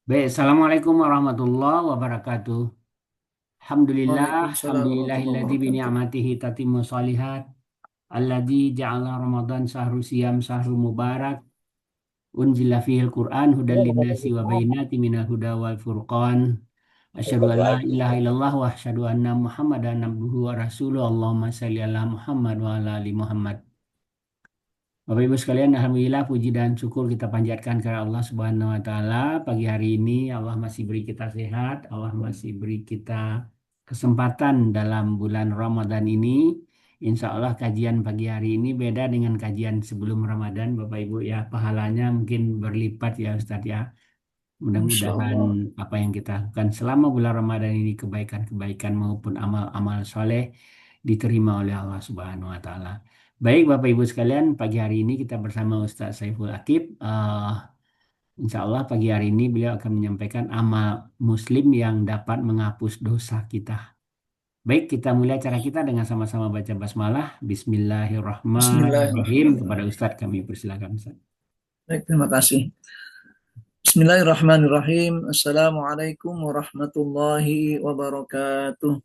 Baik, Assalamualaikum warahmatullahi wabarakatuh. Alhamdulillah, Waalaikumsalam warahmatullahi alhamdulillahilladzi bi wabarakatuh. ni'matihi tatimmu shalihat, alladzi ja'ala Ramadan sahru siyam sahru mubarak, unzila fihil Qur'an hudal linnasi wa bayyinatin minal huda wal furqan. Asyhadu an la ilaha illallah wa asyhadu anna Muhammadan abduhu wa rasuluh. Allahumma shalli ala Muhammad wa ala ali Muhammad. Bapak Ibu sekalian, Alhamdulillah puji dan syukur kita panjatkan kepada Allah Subhanahu wa Ta'ala. Pagi hari ini Allah masih beri kita sehat, Allah masih beri kita kesempatan dalam bulan Ramadan ini. Insya Allah kajian pagi hari ini beda dengan kajian sebelum Ramadan, Bapak Ibu ya. Pahalanya mungkin berlipat ya Ustadz ya. Insya Mudah-mudahan Allah. apa yang kita lakukan selama bulan Ramadan ini kebaikan-kebaikan maupun amal-amal soleh diterima oleh Allah Subhanahu wa taala. Baik Bapak Ibu sekalian, pagi hari ini kita bersama Ustaz Saiful Akib. Insya Allah pagi hari ini beliau akan menyampaikan amal muslim yang dapat menghapus dosa kita. Baik, kita mulai acara kita dengan sama-sama baca basmalah. Bismillahirrahmanirrahim. Kepada Bismillahirrahmanirrahim. Ustadz kami persilakan Ustaz. Baik, terima kasih. Bismillahirrahmanirrahim. Assalamualaikum warahmatullahi wabarakatuh.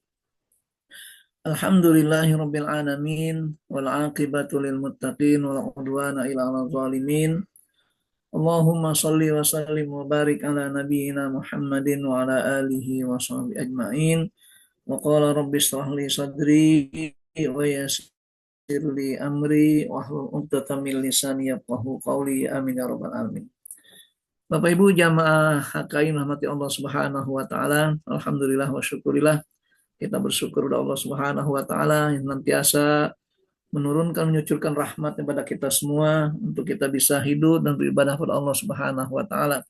Alhamdulillahi rabbil alamin. Wal aqibatu lil muttaqin. Wal udwana ila ala zalimin. Allahumma salli wa sallim wa barik ala nabiyyina Muhammadin wa ala alihi wa sahbihi ajma'in. Wa qala rabbi israh li sadri wa yassir li amri wahlul 'uqdatam min lisani yafqahu qawli. Amin ya rabbal alamin. Bapak Ibu jamaah HKI rahmati Allah Subhanahu wa taala. Alhamdulillah wa syukurillah. Kita bersyukur kepada Allah Subhanahu wa taala yang senantiasa menurunkan menyucurkan rahmat kepada kita semua untuk kita bisa hidup dan beribadah kepada Allah Subhanahu wa taala.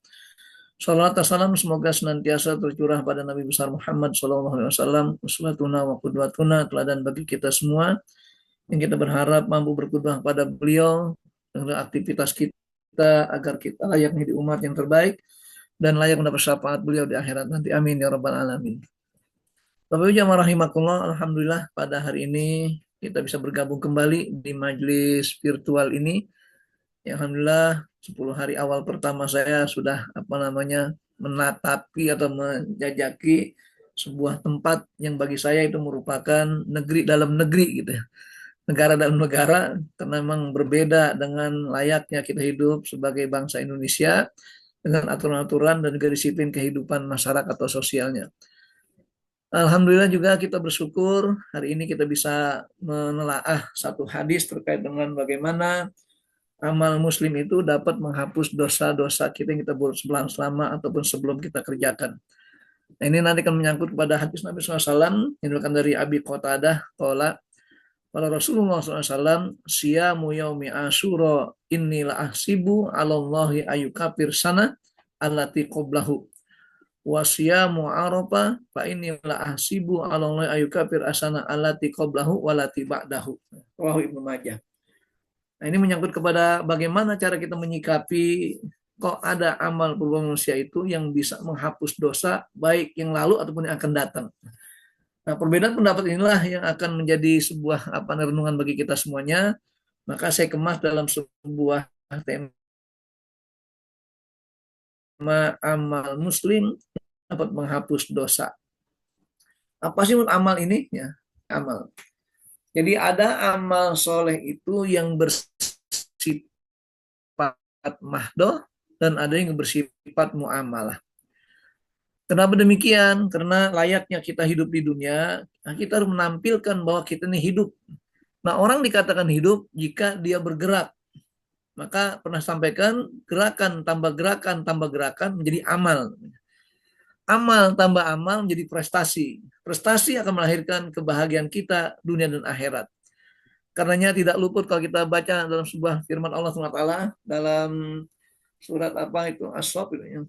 Salawat dan salam semoga senantiasa tercurah pada Nabi besar Muhammad sallallahu alaihi wasallam, uswatuna wa qudwatuna, teladan bagi kita semua yang kita berharap mampu berkudwah pada beliau dengan aktivitas kita agar kita layak menjadi umat yang terbaik dan layak mendapat syafaat beliau di akhirat nanti. Amin ya rabbal alamin. Bapak Ibu jamaah rahimakumullah, alhamdulillah pada hari ini kita bisa bergabung kembali di majelis virtual ini. Ya, alhamdulillah 10 hari awal pertama saya sudah menatapi atau menjajaki sebuah tempat yang bagi saya itu merupakan negeri dalam negeri gitu ya. Negara dalam negara, karena memang berbeda dengan layaknya kita hidup sebagai bangsa Indonesia dengan aturan-aturan dan juga disiplin kehidupan masyarakat atau sosialnya. Alhamdulillah juga kita bersyukur hari ini kita bisa menelaah satu hadis terkait dengan bagaimana amal muslim itu dapat menghapus dosa-dosa kita yang kita buat selama ataupun sebelum kita kerjakan. Nah, ini nanti akan menyangkut kepada hadis Nabi SAW yang diriwayatkan dari Abi Qatadah qala pada Rasulullah SAW, siyamu yaumi asyura innila ahsibu alallahi ayukafir sana allati qoblahu. Wasiyamu arafah fa innila ahsibu alallahi ayukafir asana allati qoblahu walati ba'dahu. Rawahu Ibnu Majah. Nah, ini menyangkut kepada bagaimana cara kita menyikapi kok ada amal perbuatan manusia itu yang bisa menghapus dosa baik yang lalu ataupun yang akan datang. Nah, perbedaan pendapat inilah yang akan menjadi sebuah renungan bagi kita semuanya. Maka saya kemas dalam sebuah tema amal muslim dapat menghapus dosa. Apa sih amal ini? Ya, amal. Jadi ada amal soleh itu yang bersifat mahdoh dan ada yang bersifat muamalah. Kenapa demikian? Karena layaknya kita hidup di dunia, nah kita harus menampilkan bahwa kita ini hidup. Nah, orang dikatakan hidup jika dia bergerak. Maka pernah sampaikan gerakan tambah gerakan menjadi amal. Amal tambah amal menjadi prestasi. Prestasi akan melahirkan kebahagiaan kita dunia dan akhirat. Karenanya tidak luput kalau kita baca dalam sebuah firman Allah SWT dalam surat apa itu As-Saff itu ya.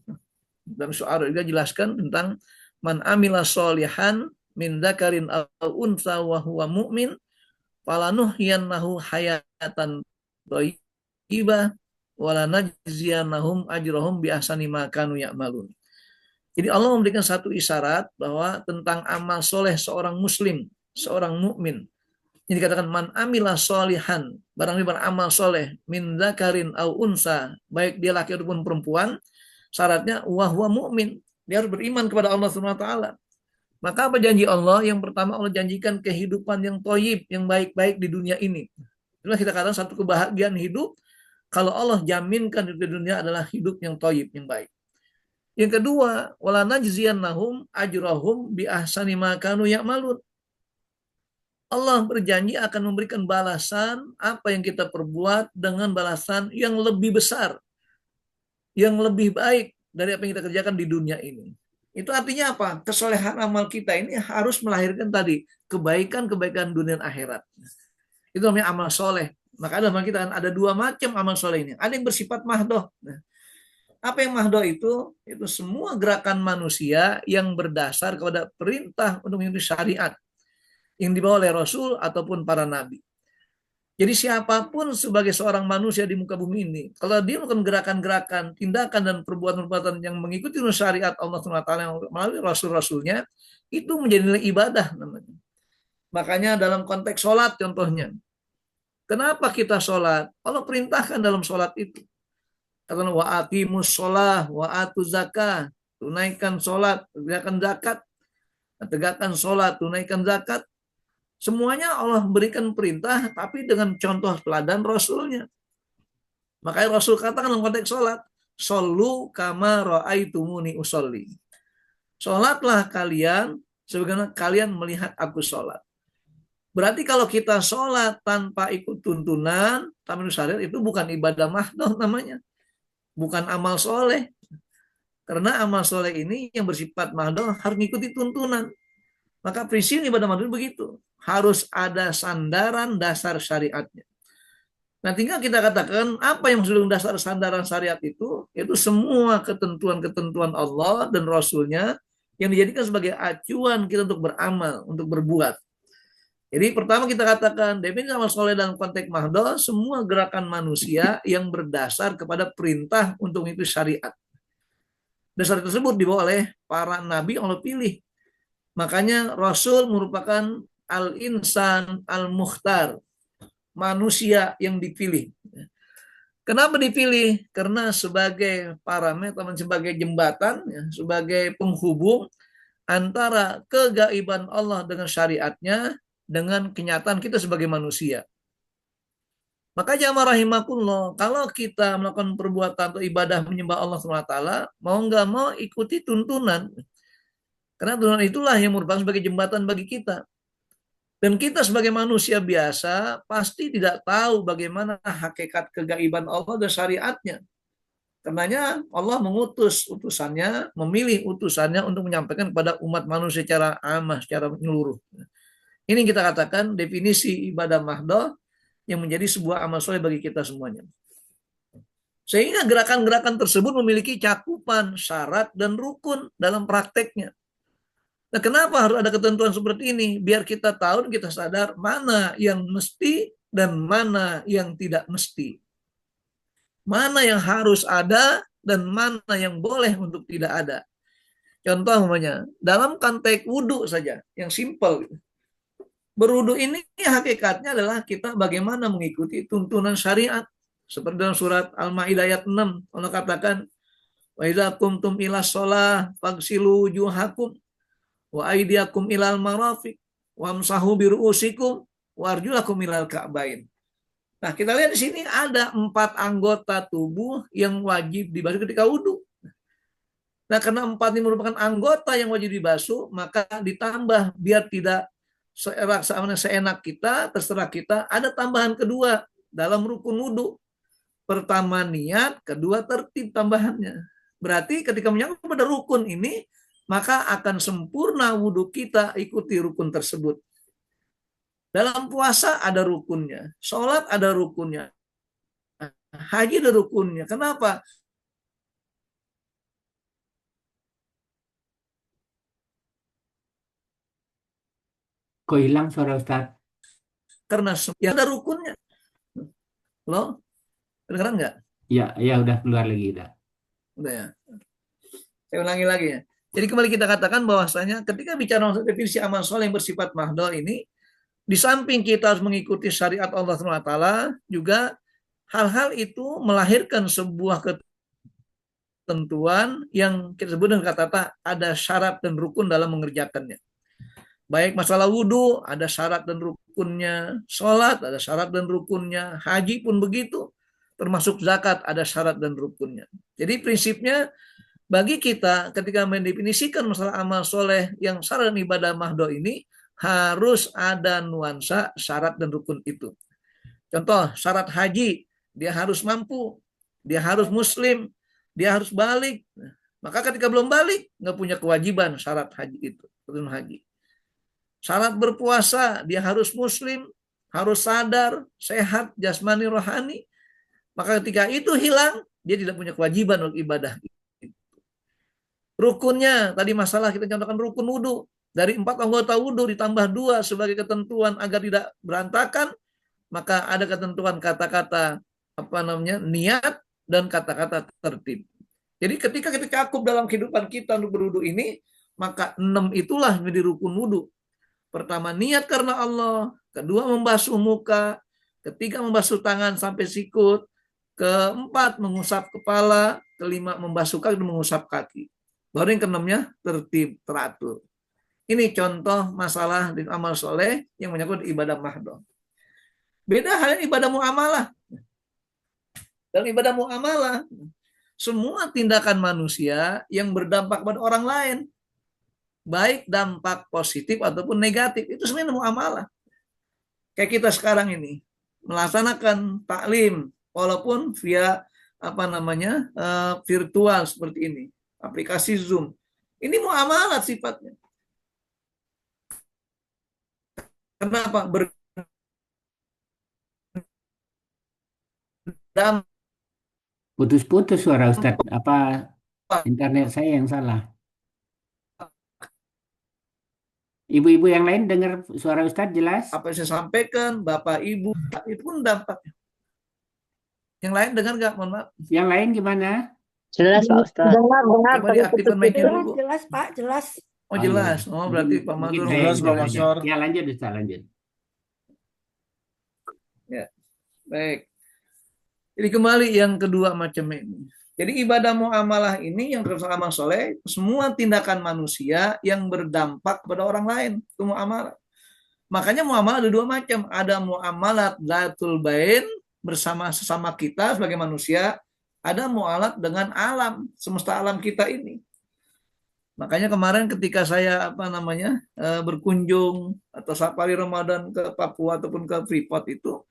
Dalam surah juga jelaskan tentang man amila solihan min dzakarin aw unsa wa huwa mu'min falanuhyiyannahu hayatan thayyibah wala najziyannahum ajrahum bi ahsani ma kanu ya'malun. Jadi Allah memberikan satu isyarat bahwa tentang amal soleh seorang muslim, seorang mukmin. Ini dikatakan man amila solihan, barang dia beramal soleh min dzakarin aw unsa, baik dia laki ataupun perempuan, Syaratnya wahwa mu'min. Dia harus beriman kepada Allah Subhanahu wa taala. Maka apa janji Allah? Yang pertama Allah janjikan kehidupan yang thayyib, yang baik-baik di dunia ini. Itulah kita katakan satu kebahagiaan hidup kalau Allah jaminkan di dunia adalah hidup yang thayyib, yang baik. Yang kedua, wala najziyannahum ajrahum bi ahsani ma kanu ya'malun. Allah berjanji akan memberikan balasan apa yang kita perbuat dengan balasan yang lebih besar, yang lebih baik dari apa yang kita kerjakan di dunia ini. Itu artinya apa? Kesolehan amal kita ini harus melahirkan tadi kebaikan-kebaikan dunia dan akhirat. Itu namanya amal soleh. Maka dalam kita ada dua macam amal soleh ini. Ada yang bersifat mahdoh. Nah, apa yang mahdoh itu? Itu semua gerakan manusia yang berdasar kepada perintah untuk mengikuti syariat yang dibawa oleh Rasul ataupun para nabi. Jadi siapapun sebagai seorang manusia di muka bumi ini, kalau dia melakukan gerakan-gerakan, tindakan dan perbuatan-perbuatan yang mengikuti syariat Allah SWT melalui Rasul-Rasulnya, itu menjadi nilai ibadah namanya. Makanya dalam konteks sholat contohnya, kenapa kita sholat? Allah perintahkan dalam sholat itu. Katakan wa aqimus sholah, wa atu zakah, tunaikan sholat, tegakkan zakat, tegakkan sholat, tunaikan zakat. Semuanya Allah berikan perintah, tapi dengan contoh teladan Rasulnya. Makanya Rasul katakan dalam konteks sholat, Sallu kama ra'aitumuni usolli. Sholatlah kalian, sebagaimana kalian melihat aku sholat. Berarti kalau kita sholat tanpa ikut tuntunan, tanpa syariat, itu bukan ibadah mahdoh namanya. Bukan amal soleh. Karena amal soleh ini yang bersifat mahdoh harus mengikuti tuntunan. Maka prinsip ibadah mahdoh begitu. Harus ada sandaran dasar syariatnya. Nah, tinggal kita katakan apa yang sudah dasar sandaran syariat itu semua ketentuan-ketentuan Allah dan Rasulnya yang dijadikan sebagai acuan kita untuk beramal, untuk berbuat. Jadi pertama kita katakan definisi amal soleh dalam konteks mahdoh semua gerakan manusia yang berdasar kepada perintah untuk mengikuti syariat. Dasar tersebut dibawa oleh para nabi yang Allah pilih. Makanya Rasul merupakan al-insan al-mukhtar, manusia yang dipilih. Kenapa dipilih? Karena sebagai parameter, sebagai jembatan, sebagai penghubung antara kegaiban Allah dengan syariatnya dengan kenyataan kita sebagai manusia. Maka jamaah rahimakumullah, kalau kita melakukan perbuatan atau ibadah menyembah Allah SWT, mau nggak mau ikuti tuntunan. Karena tuntunan itulah yang merupakan sebagai jembatan bagi kita. Dan kita sebagai manusia biasa pasti tidak tahu bagaimana hakikat kegaiban Allah dan syariatnya. Karenanya Allah mengutus utusannya, memilih utusannya untuk menyampaikan kepada umat manusia secara amah, secara menyeluruh. Ini kita katakan definisi ibadah mahdoh yang menjadi sebuah amal soleh bagi kita semuanya. Sehingga gerakan-gerakan tersebut memiliki cakupan, syarat, dan rukun dalam prakteknya. Nah, kenapa harus ada ketentuan seperti ini? Biar kita tahu dan kita sadar mana yang mesti dan mana yang tidak mesti. Mana yang harus ada dan mana yang boleh untuk tidak ada. Contoh namanya, dalam konteks wudhu saja, yang simpel. Berwudhu ini hakikatnya adalah kita bagaimana mengikuti tuntunan syariat. Seperti dalam surat Al-Ma'idah ayat 6, Allah katakan, wa idza qumtum ila shalah faghsilu wujuhakum wa aydiyakum ilal marafiq wamsahu biru'usikum wa arjulakum ilal ka'bain. Nah, kita lihat di sini ada 4 anggota tubuh yang wajib dibasuh ketika wudhu. Nah, karena 4 ini merupakan anggota yang wajib dibasuh, maka ditambah biar tidak seenak kita, terserah kita, ada tambahan kedua dalam rukun wudhu. Pertama niat, kedua tertib tambahannya. Berarti ketika menyangkut pada rukun ini, maka akan sempurna wudhu kita ikuti rukun tersebut. Dalam puasa ada rukunnya, sholat ada rukunnya, haji ada rukunnya. Kenapa? Kok hilang suara Ustaz? Karena ya ada rukunnya. Loh, kedengeran nggak? Ya, ya udah keluar lagi udah. Udah ya. Saya ulangi lagi ya. Jadi kembali kita katakan bahwasanya ketika bicara definisi amal soleh yang bersifat mahdoh ini, di samping kita harus mengikuti syariat Allah SWT, juga hal-hal itu melahirkan sebuah ketentuan yang kita sebut dengan kata ada syarat dan rukun dalam mengerjakannya. Baik masalah wudhu, ada syarat dan rukunnya. Sholat, ada syarat dan rukunnya. Haji pun begitu. Termasuk zakat, ada syarat dan rukunnya. Jadi prinsipnya, bagi kita ketika mendefinisikan masalah amal soleh yang syarat dan ibadah mahdoh ini, harus ada nuansa syarat dan rukun itu. Contoh, syarat haji, dia harus mampu, dia harus muslim, dia harus balik. Maka ketika belum balik, nggak punya kewajiban syarat haji itu, rukun haji. Syarat berpuasa, dia harus muslim, harus sadar, sehat, jasmani, rohani. Maka ketika itu hilang, dia tidak punya kewajiban untuk ibadah. Rukunnya, tadi masalah kita contohkan rukun wudhu. Dari 4 anggota wudhu ditambah 2 sebagai ketentuan agar tidak berantakan, maka ada ketentuan kata-kata niat dan kata-kata tertib. Jadi ketika kita cakup dalam kehidupan kita untuk berwudhu ini, maka 6 itulah menjadi rukun wudhu. Pertama, niat karena Allah. Kedua, membasuh muka. Ketiga, membasuh tangan sampai sikut. Keempat, mengusap kepala. Kelima, membasuh kaki dan mengusap kaki. Baru yang keenamnya, tertib, teratur. Ini contoh masalah di amal soleh yang menyangkut ibadah mahdoh. Beda halnya ibadah muamalah. Dalam ibadah muamalah, semua tindakan manusia yang berdampak pada orang lain, baik dampak positif ataupun negatif, itu sebenarnya muamalah. Kayak kita sekarang ini melaksanakan taklim walaupun via virtual seperti ini, aplikasi Zoom. Ini muamalah sifatnya. Kenapa? Berdampak. Putus-putus suara Ustadz. Apa internet saya yang salah? Ibu-ibu yang lain dengar suara Ustadz jelas? Apa yang saya sampaikan, Bapak, Ibu, itu pun dampaknya. Yang lain dengar nggak? Mohon maaf. Yang lain gimana? Jelas Pak Ustadz. Dengar, Coba diaktifkan mic-nya dulu. jelas Pak, jelas. Oh jelas. Oh berarti Pak Mungkin Mansur. saya Jelas, yang Pak salah. Mansur. Ya lanjut Ustadz, lanjut. Ya, baik. Jadi kembali yang kedua macam ini. Jadi ibadah muamalah ini yang termasuk amal soleh, semua tindakan manusia yang berdampak kepada orang lain, itu muamalah. Makanya muamalah ada 2 macam. Ada muamalat zatul bain bersama sesama kita sebagai manusia, ada muamalat dengan alam, semesta alam kita ini. Makanya kemarin ketika saya berkunjung atau safari Ramadan ke Papua ataupun ke Freeport itu,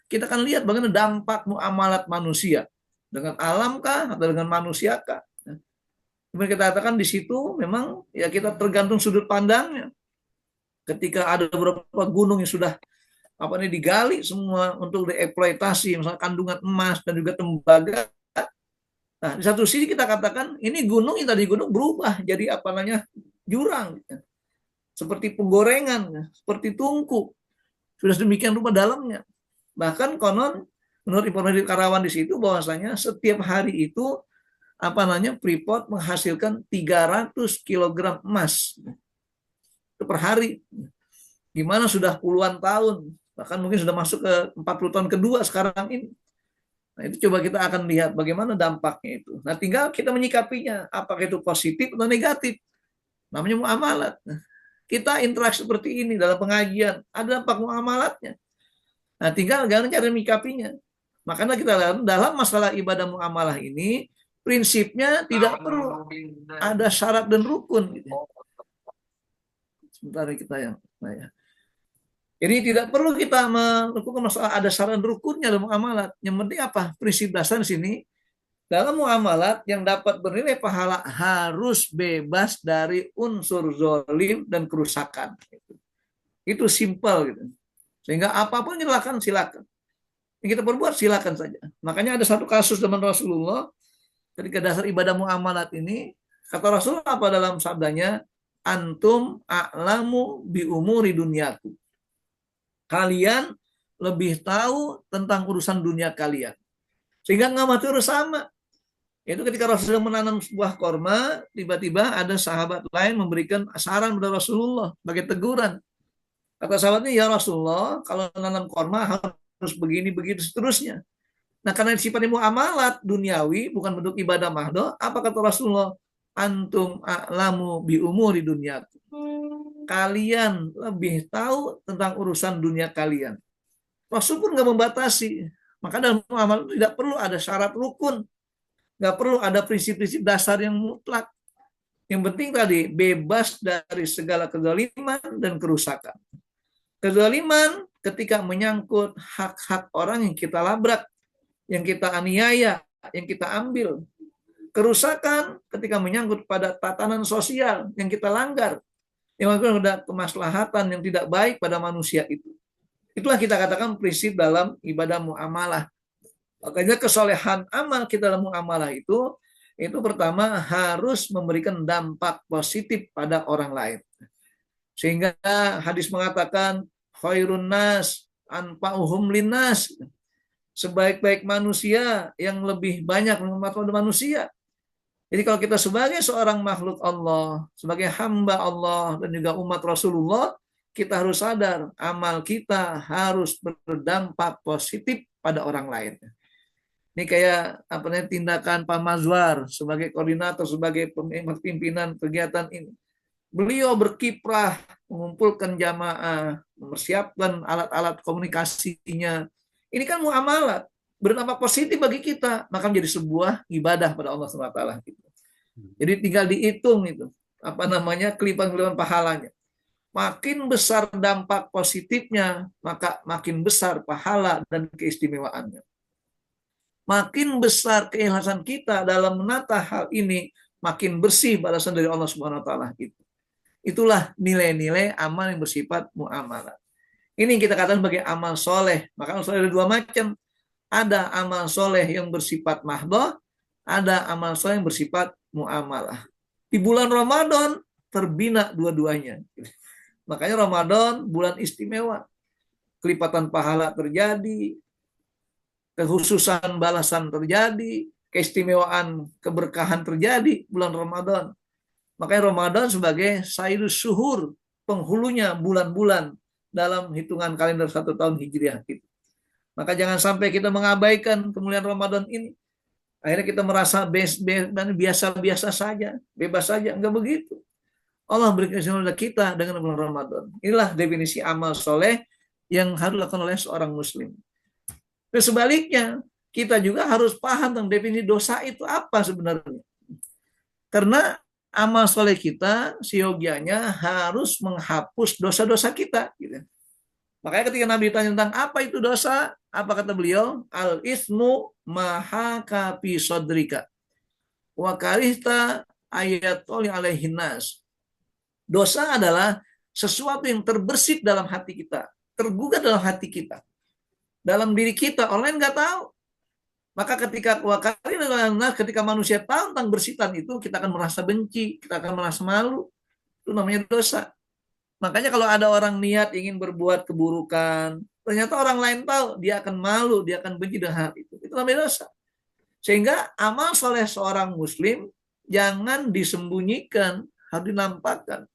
kita akan lihat bagaimana dampak muamalat manusia dengan alam kah atau dengan manusia kah. Kemudian kita katakan di situ memang ya kita tergantung sudut pandangnya. Ketika ada beberapa gunung yang sudah digali semua untuk dieksploitasi, misalnya kandungan emas dan juga tembaga. Nah, di satu sisi kita katakan ini gunung yang tadi gunung berubah jadi jurang, seperti penggorengan, seperti tungku. Sudah demikian rupa dalamnya. Bahkan konon menurut informasi Karawang di situ bahwasanya setiap hari itu Freeport menghasilkan 300 kg emas per hari. Gimana sudah puluhan tahun, bahkan mungkin sudah masuk ke 40 tahun kedua sekarang ini. Nah, itu coba kita akan lihat bagaimana dampaknya itu. Nah, tinggal kita menyikapinya, apakah itu positif atau negatif. Namanya muamalat. Nah, kita interaksi seperti ini dalam pengajian, ada dampak muamalatnya. Nah, tinggal cara menyikapinya. Makanya kita dalam masalah ibadah muamalah ini, prinsipnya tidak perlu ada syarat dan rukun. Gitu. Sebentar kita yang Jadi tidak perlu kita melakukan masalah ada syarat dan rukunnya dalam muamalat. Yang penting apa? Prinsip dasar di sini, dalam muamalat yang dapat bernilai pahala harus bebas dari unsur zalim dan kerusakan. Itu simpel gitu. Sehingga apapun silakan. Yang kita perbuat silakan saja. Makanya ada satu kasus zaman Rasulullah ketika dasar ibadah muamalat ini, kata Rasulullah apa dalam sabdanya? Antum a'lamu bi umuri dunyaku. Kalian lebih tahu tentang urusan dunia kalian. Sehingga ngamatir sama. Itu ketika Rasulullah menanam sebuah korma, tiba-tiba ada sahabat lain memberikan saran kepada Rasulullah sebagai teguran. Kata sahabatnya, ya Rasulullah, kalau menanam korma harus begini, begitu seterusnya. Nah, karena sifatnya muamalat duniawi, bukan bentuk ibadah mahdoh, apa kata Rasulullah? Antum a'lamu bi umuri dunia. Kalian lebih tahu tentang urusan dunia kalian. Rasul pun nggak membatasi. Maka dalam muamalah tidak perlu ada syarat rukun, nggak perlu ada prinsip-prinsip dasar yang mutlak. Yang penting tadi bebas dari segala kezaliman dan kerusakan. Kezaliman ketika menyangkut hak-hak orang yang kita labrak, yang kita aniaya, yang kita ambil. Kerusakan ketika menyangkut pada tatanan sosial yang kita langgar, yang ada kemaslahatan yang tidak baik pada manusia itu. Itulah kita katakan prinsip dalam ibadah muamalah. Makanya kesolehan amal kita dalam muamalah itu pertama harus memberikan dampak positif pada orang lain. Sehingga hadis mengatakan khairun nas anfa'uhum linnas. Sebaik-baik manusia yang lebih banyak memanfaatkan manusia. Jadi kalau kita sebagai seorang makhluk Allah, sebagai hamba Allah dan juga umat Rasulullah, kita harus sadar amal kita harus berdampak positif pada orang lain. Ini kayak tindakan Pak Mazwar sebagai koordinator, sebagai pimpinan kegiatan ini. Beliau berkiprah mengumpulkan jamaah, mempersiapkan alat-alat komunikasinya. Ini kan muamalat, berdampak positif bagi kita, maka menjadi sebuah ibadah pada Allah SWT. Jadi tinggal dihitung itu, kelipan-kelipan pahalanya. Makin besar dampak positifnya, maka makin besar pahala dan keistimewaannya. Makin besar keikhlasan kita dalam menata hal ini, makin bersih balasan dari Allah SWT. Itulah nilai-nilai amal yang bersifat muamalah. Ini yang kita katakan sebagai amal soleh. Maka amal soleh ada dua macam. Ada amal soleh yang bersifat mahdoh, ada amal soleh yang bersifat muamalah. Di bulan Ramadan terbina dua-duanya. Makanya Ramadan bulan istimewa. Kelipatan pahala terjadi, kekhususan balasan terjadi, keistimewaan keberkahan terjadi bulan Ramadan. Makanya Ramadan sebagai sayyidus syuhur, penghulunya bulan-bulan dalam hitungan kalender 1 tahun Hijriah itu. Maka jangan sampai kita mengabaikan kemuliaan Ramadan ini. Akhirnya kita merasa biasa-biasa saja, bebas saja. Enggak begitu. Allah berikan kepada kita dengan bulan Ramadan. Inilah definisi amal soleh yang harus dilakukan oleh seorang muslim. Dan sebaliknya, kita juga harus paham tentang definisi dosa itu apa sebenarnya. Karena amal soleh kita siogianya harus menghapus dosa-dosa kita. Gitu. Makanya ketika Nabi ditanya tentang apa itu dosa, apa kata beliau? Al-ismu mahaka fi sodrika wa karihta ayatoli alaihin nas. Dosa adalah sesuatu yang terbersit dalam hati kita, tergugah dalam hati kita, dalam diri kita. Orang lain nggak tahu. Maka ketika manusia tahu tentang bersitan itu, kita akan merasa benci, kita akan merasa malu. Itu namanya dosa. Makanya kalau ada orang niat ingin berbuat keburukan, ternyata orang lain tahu, dia akan malu, dia akan benci dengan hal itu. Itu namanya dosa. Sehingga amal soleh seorang muslim jangan disembunyikan, harus dinampakkan.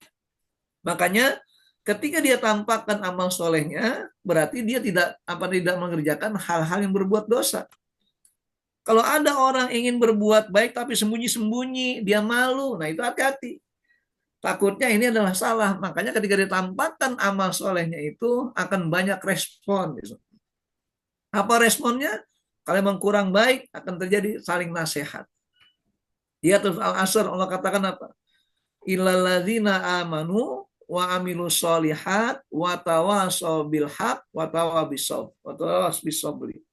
Makanya ketika dia tampakkan amal solehnya, berarti dia tidak mengerjakan hal-hal yang berbuat dosa. Kalau ada orang ingin berbuat baik tapi sembunyi-sembunyi, dia malu, nah itu hati-hati. Takutnya ini adalah salah. Makanya ketika ditampakkan amal solehnya itu akan banyak respon. Apa responnya? Kalau memang kurang baik akan terjadi saling nasihat. Dia terus Al-Asr Allah katakan apa? Illalladzina amanu wa amilus solihat wa tawasaw bil haq wa tawasaw bis sabri.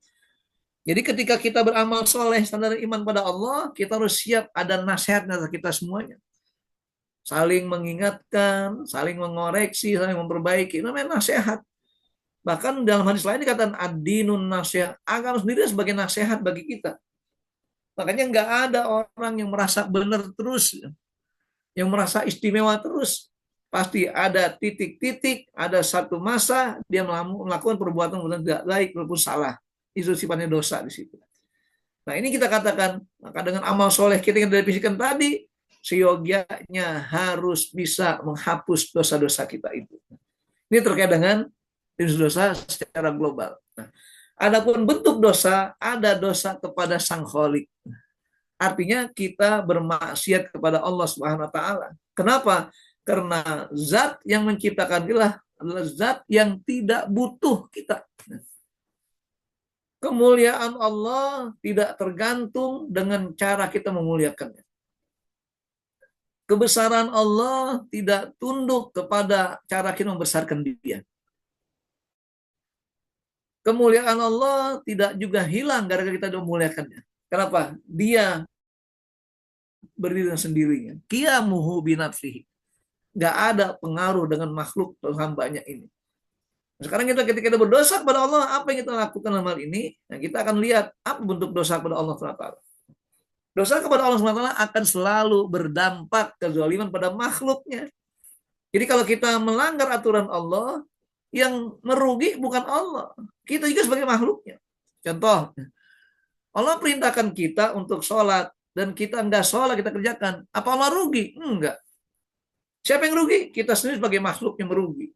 Jadi ketika kita beramal soleh standar iman pada Allah, kita harus siap ada nasihatnya kita semuanya. Saling mengingatkan, saling mengoreksi, saling memperbaiki. Itu namanya nasihat. Bahkan dalam hadis lain dikatakan ad-dinun nasihat. Agama sendiri sebagai nasihat bagi kita. Makanya nggak ada orang yang merasa benar terus, yang merasa istimewa terus. Pasti ada titik-titik, ada satu masa dia melakukan perbuatan yang tidak baik, walaupun salah. Itu sifatnya dosa di situ. Nah ini kita katakan, maka dengan amal soleh kita yang definisikan tadi, seyogianya harus bisa menghapus dosa-dosa kita itu. Ini terkait dengan dosa secara global. Nah, Adapun bentuk dosa, ada dosa kepada Sang Khalik. Artinya kita bermaksiat kepada Allah Subhanahu wa taala. Kenapa? Karena zat yang menciptakan kita adalah zat yang tidak butuh kita. Kemuliaan Allah tidak tergantung dengan cara kita memuliakannya. Kebesaran Allah tidak tunduk kepada cara kita membesarkan dia. Kemuliaan Allah tidak juga hilang gara-gara kita memuliakannya. Kenapa? Dia berdiri dengan sendirinya. Qiyamuhu binafsihi. Gak ada pengaruh dengan makhluk hambanya ini. Sekarang kita ketika kita berdosa kepada Allah, apa yang kita lakukan dalam hal ini? Nah, kita akan lihat apa bentuk dosa kepada Allah SWT. Dosa kepada Allah SWT akan selalu berdampak kezaliman pada makhluknya. Jadi kalau kita melanggar aturan Allah, yang merugi bukan Allah. Kita juga sebagai makhluknya. Contoh, Allah perintahkan kita untuk sholat, dan kita enggak sholat, kita kerjakan. Apa Allah rugi? Enggak. Siapa yang rugi? Kita sendiri sebagai makhluk yang merugi.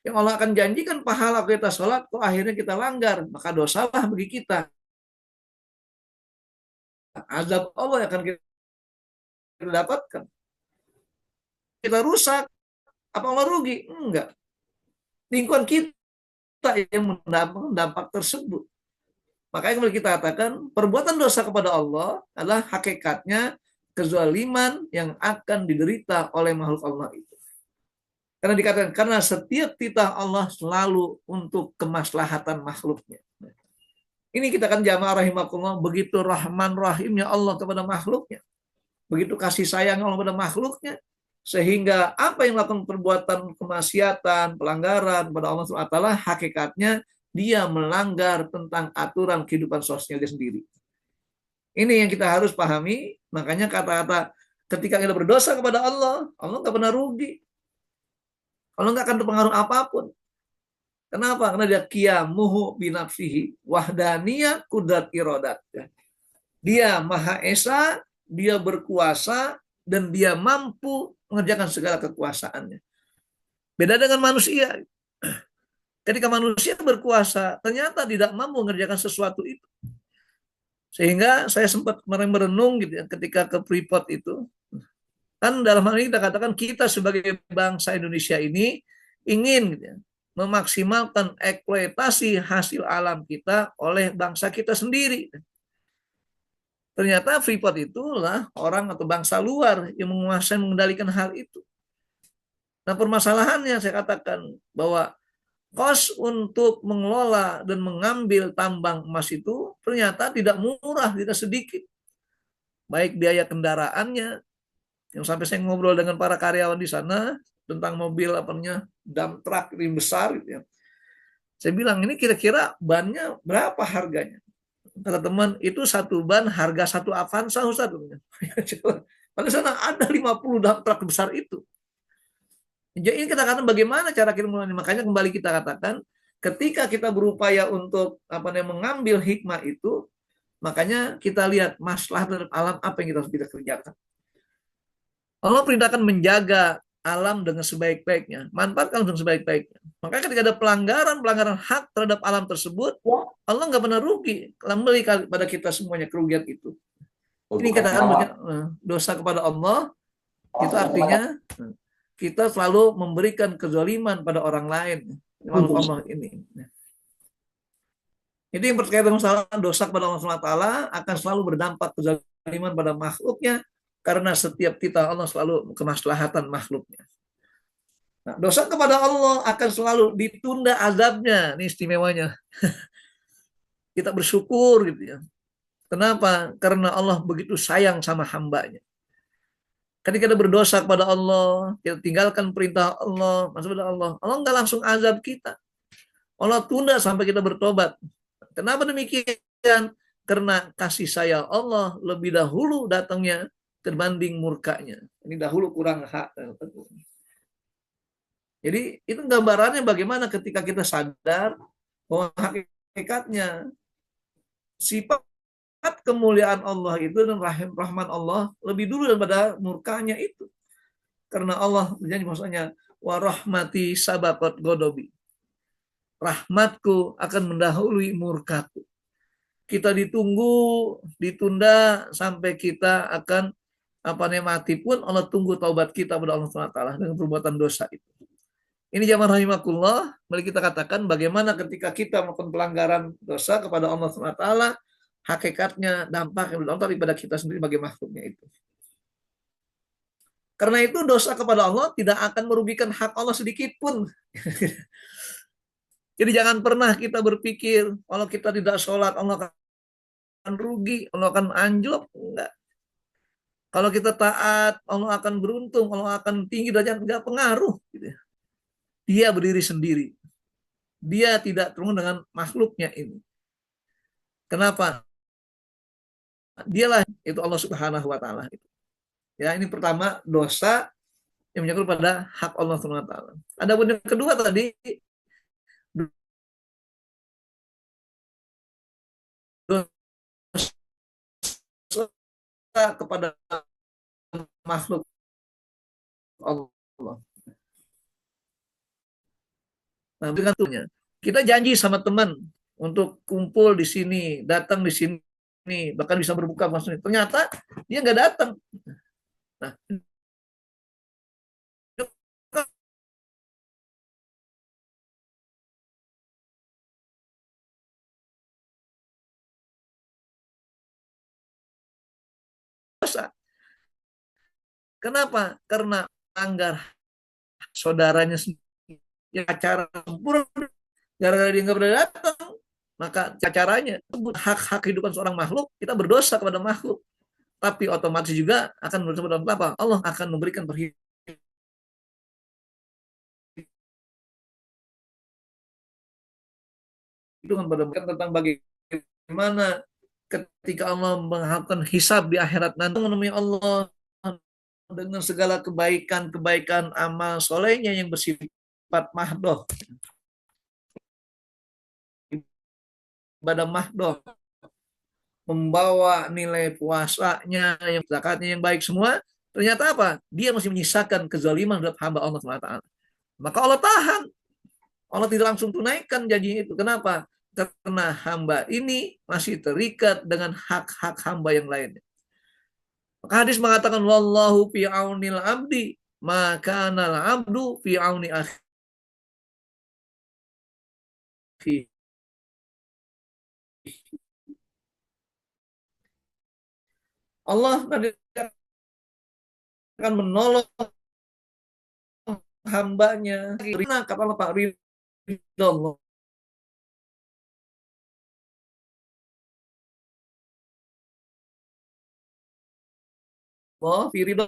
Yang Allah akan janjikan pahala kita sholat, kok akhirnya kita langgar, maka dosalah bagi kita. Azab Allah yang akan kita dapatkan. Kita rusak, apa Allah rugi? Enggak. Lingkungan kita yang mendapat dampak tersebut. Makanya kemudian kita katakan, perbuatan dosa kepada Allah adalah hakikatnya kezaliman yang akan diderita oleh makhluk Allah itu. Karena dikatakan, karena setiap titah Allah selalu untuk kemaslahatan makhluknya. Ini kita kan jamaah rahimakumullah, begitu rahman rahimnya Allah kepada makhluknya. Begitu kasih sayang Allah kepada makhluknya. Sehingga apa yang melakukan perbuatan kemaksiatan, pelanggaran kepada Allah SWT, hakikatnya dia melanggar tentang aturan kehidupan sosial dia sendiri. Ini yang kita harus pahami. Makanya kata-kata ketika kita berdosa kepada Allah, Allah nggak pernah rugi. Allah nggak akan terpengaruh apapun. Kenapa? Karena dia qiyamuhu binafsihi, wahdaniyah kudrat irodat. Dia Maha Esa, dia berkuasa, dan dia mampu mengerjakan segala kekuasaannya. Beda dengan manusia. Ketika manusia berkuasa, ternyata tidak mampu mengerjakan sesuatu itu. Sehingga saya sempat kemarin merenung gitu ya, ketika ke Freeport itu. Kan dalam hal ini kita katakan kita sebagai bangsa Indonesia ini ingin gitu ya, memaksimalkan eksploitasi hasil alam kita oleh bangsa kita sendiri. Ternyata Freeport itulah orang atau bangsa luar yang menguasai mengendalikan hal itu. Nah permasalahannya saya katakan bahwa kos untuk mengelola dan mengambil tambang emas itu ternyata tidak murah, tidak sedikit. Baik biaya kendaraannya, yang sampai saya ngobrol dengan para karyawan di sana tentang mobil dump truck yang besar gitu ya. Saya bilang ini kira-kira bannya berapa harganya? Kata teman, itu satu ban harga satu Avanza Ustaz. Pada sana ada 50 dump truck besar itu. Jadi ini kita katakan bagaimana cara kita mulai. Makanya kembali kita katakan ketika kita berupaya untuk mengambil hikmah itu, makanya kita lihat masalah dalam alam apa yang kita harus kita kerjakan. Allah perintahkan menjaga alam dengan sebaik-baiknya, manfaatkan dengan sebaik-baiknya. Maka ketika ada pelanggaran hak terhadap alam tersebut, Allah nggak pernah rugi, kembali pada kita semuanya kerugian itu. Ini katakan dosa kepada Allah, itu artinya kita selalu memberikan kezaliman pada orang lain. Allah ini. Itu yang berkaitan dengan dosa kepada Allah SWT akan selalu berdampak kezaliman pada makhluknya, karena setiap titah Allah selalu kemaslahatan makhluknya. Nah, dosa kepada Allah akan selalu ditunda azabnya. Ini istimewanya. Kita bersyukur gitu ya. Kenapa? Karena Allah begitu sayang sama hambanya. Ketika kita berdosa kepada Allah, kita tinggalkan perintah Allah, masuk kepada Allah, Allah nggak langsung azab kita. Allah tunda sampai kita bertobat. Kenapa demikian? Karena kasih sayang Allah lebih dahulu datangnya terbanding murkanya. Ini dahulu kurang hak. Jadi itu gambarannya bagaimana ketika kita sadar bahwa hakikatnya sifat kemuliaan Allah itu dan rahman Allah lebih dulu daripada murkanya itu. Karena Allah berjanji maksudnya wa rahmati sabaqat godobi. rahmatku akan mendahului murkaku. Kita ditunda sampai kita akan mati pun Allah tunggu taubat kita kepada Allah SWT dengan perbuatan dosa itu. Ini jamaah rahimakumullah, mari kita katakan bagaimana ketika kita melakukan pelanggaran dosa kepada Allah SWT, hakikatnya dampak yang berdampak kepada kita sendiri sebagai makhluknya itu. Karena itu dosa kepada Allah tidak akan merugikan hak Allah sedikit pun. Jadi jangan pernah kita berpikir kalau kita tidak sholat Allah akan rugi, Allah akan anjlok. Enggak. Kalau kita taat Allah akan beruntung, Allah akan tinggi derajat, enggak pengaruh. Gitu. Dia berdiri sendiri. Dia tidak terhubung dengan makhluknya ini. Kenapa? Dialah itu Allah Subhanahu wa taala. Ya, ini pertama dosa yang menyangkut pada hak Allah Subhanahu wa taala. Adapun yang kedua tadi dosa kepada makhluk Allah. Nah, tentunya kita janji sama teman untuk kumpul di sini, datang di sini, bahkan bisa berbuka maksudnya. Ternyata dia nggak datang. Nah, dosa. Kenapa? Karena anggar saudaranya yang acara sempurna, gara-gara dia nggak pernah datang, maka acaranya hak-hak kehidupan seorang makhluk, kita berdosa kepada makhluk, tapi otomatis juga akan berdosa kepada apa? Allah akan memberikan perhitungan pada mereka tentang bagaimana ketika Allah mengharapkan hisab di akhirat nanti menemui Allah dengan segala kebaikan amal solehnya yang bersifat mahdoh, ibadah mahdoh, membawa nilai puasanya, yang zakatnya yang baik semua, ternyata apa? Dia masih menyisakan kezaliman terhadap hamba Allah SWT. Maka Allah tahan. Allah tidak langsung tunaikan janji itu. Kenapa? Karena hamba ini masih terikat dengan hak-hak hamba yang lainnya. Maka hadis mengatakan wallahu fi aunil abdi maka nal abdu fi auni akhi. Allah akan menolong hambanya. Kata Allah Pak ridho Allah fi ridho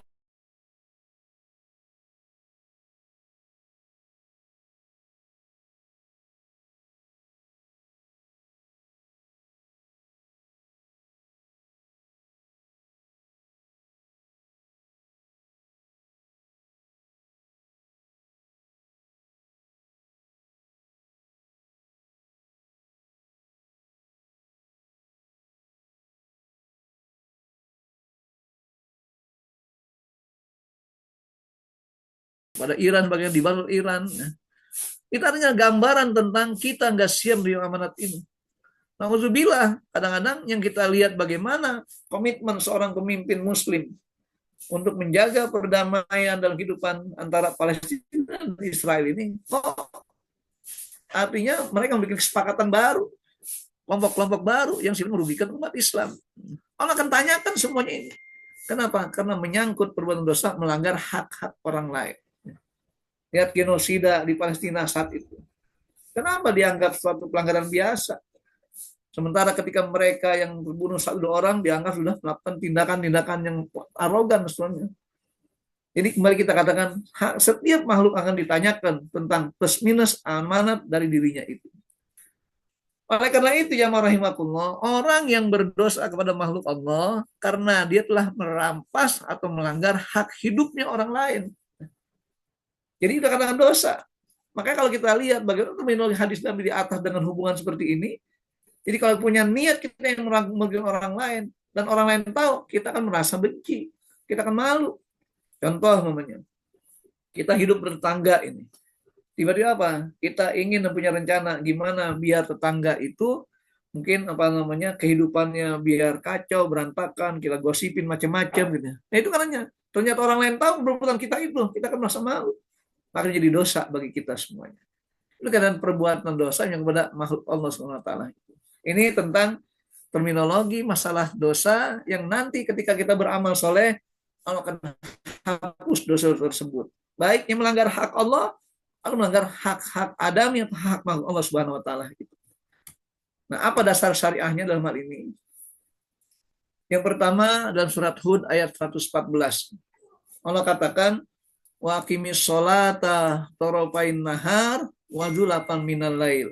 pada Iran, bagian di bawah Iran. Itu artinya gambaran tentang kita nggak siap di amanat ini. Nauzubillah, kadang-kadang yang kita lihat bagaimana komitmen seorang pemimpin muslim untuk menjaga perdamaian dalam kehidupan antara Palestina dan Israel ini, artinya mereka membuat kesepakatan baru, kelompok-kelompok baru yang sifatnya merugikan umat Islam. Allah akan tanyakan semuanya ini. Kenapa? Karena menyangkut perbuatan dosa, melanggar hak-hak orang lain. Lihat genosida di Palestina saat itu. Kenapa dianggap suatu pelanggaran biasa? Sementara ketika mereka yang terbunuh satu orang dianggap sudah melakukan tindakan-tindakan yang arogan sebenarnya. Jadi kembali kita katakan, setiap makhluk akan ditanyakan tentang plus minus amanat dari dirinya itu. Oleh karena itu ya rahimakumullah, orang yang berdosa kepada makhluk Allah karena dia telah merampas atau melanggar hak hidupnya orang lain. Jadi itu katakan dosa. Makanya kalau kita lihat bagaimana terminologi hadis Nabi di atas dengan hubungan seperti ini, jadi kalau punya niat kita yang merugikan orang lain, dan orang lain tahu, kita akan merasa benci, kita akan malu. Contoh namanya, kita hidup bertetangga ini. Tiba-tiba apa? Kita ingin dan punya rencana gimana biar tetangga itu mungkin kehidupannya biar kacau, berantakan, kita gosipin macam-macam gitu. Nah itu karena ternyata orang lain tahu perbuatan kita itu, kita kan merasa malu. Maka jadi dosa bagi kita semuanya. Itu kadang perbuatan dosa yang kepada makhluk Allah SWT. Ini tentang terminologi masalah dosa yang nanti ketika kita beramal soleh, Allah akan hapus dosa tersebut. Baik yang melanggar hak Allah, atau melanggar hak-hak Adam yang hak makhluk Allah Subhanahu Wa Taala. Nah, apa dasar syariahnya dalam hal ini? Yang pertama dalam surat Hud ayat 114. Allah katakan, wa aqimis sholata tarafain nahar wa zulafan minal lail.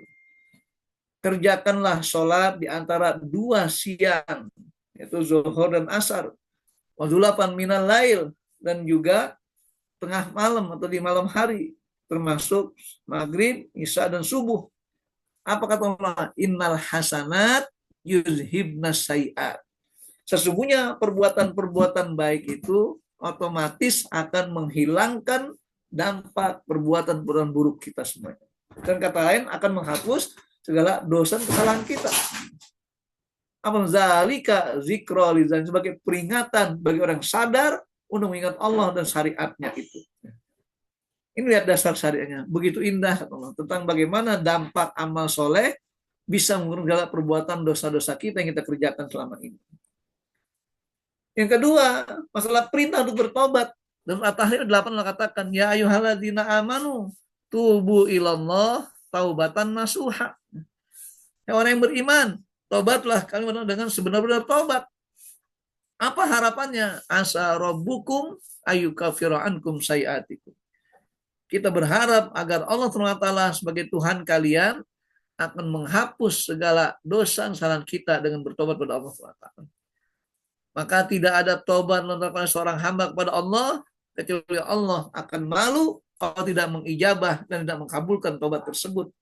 Kerjakanlah sholat di antara dua siang, yaitu zuhur dan asar. Wa zulafan minal lail, dan juga tengah malam atau di malam hari, termasuk maghrib, isya, dan subuh. Apa kata Allah? Innal hasanat yuzhibnas sayiat. Sesungguhnya perbuatan-perbuatan baik itu otomatis akan menghilangkan dampak perbuatan-perbuatan buruk kita semuanya. Dan kata lain akan menghapus segala dosa dan kesalahan kita. Apa zalika zikra lizan, sebagai peringatan bagi orang sadar untuk mengingat Allah dan syariatnya itu. Ini lihat dasar syariatnya, begitu indah Allah, tentang bagaimana dampak amal soleh bisa mengurung segala perbuatan dosa-dosa kita yang kita kerjakan selama ini. Yang kedua, masalah perintah untuk bertobat. Dalam At-Tahrim 8 Allah katakan, ya ayyuhalladzina amanu tubu ilallah taubatan nasuha. Ya orang yang beriman, tobatlah kalian dengan sebenar-benar tobat. Apa harapannya? Asa rabbukum ayyukaffiru ankum sayiatikum. Kita berharap agar Allah SWT sebagai Tuhan kalian akan menghapus segala dosa dan kesalahan kita dengan bertobat kepada Allah SWT. Maka tidak ada tobat oleh seorang hamba kepada Allah kecuali Allah akan malu kalau tidak mengijabah dan tidak mengabulkan tobat tersebut.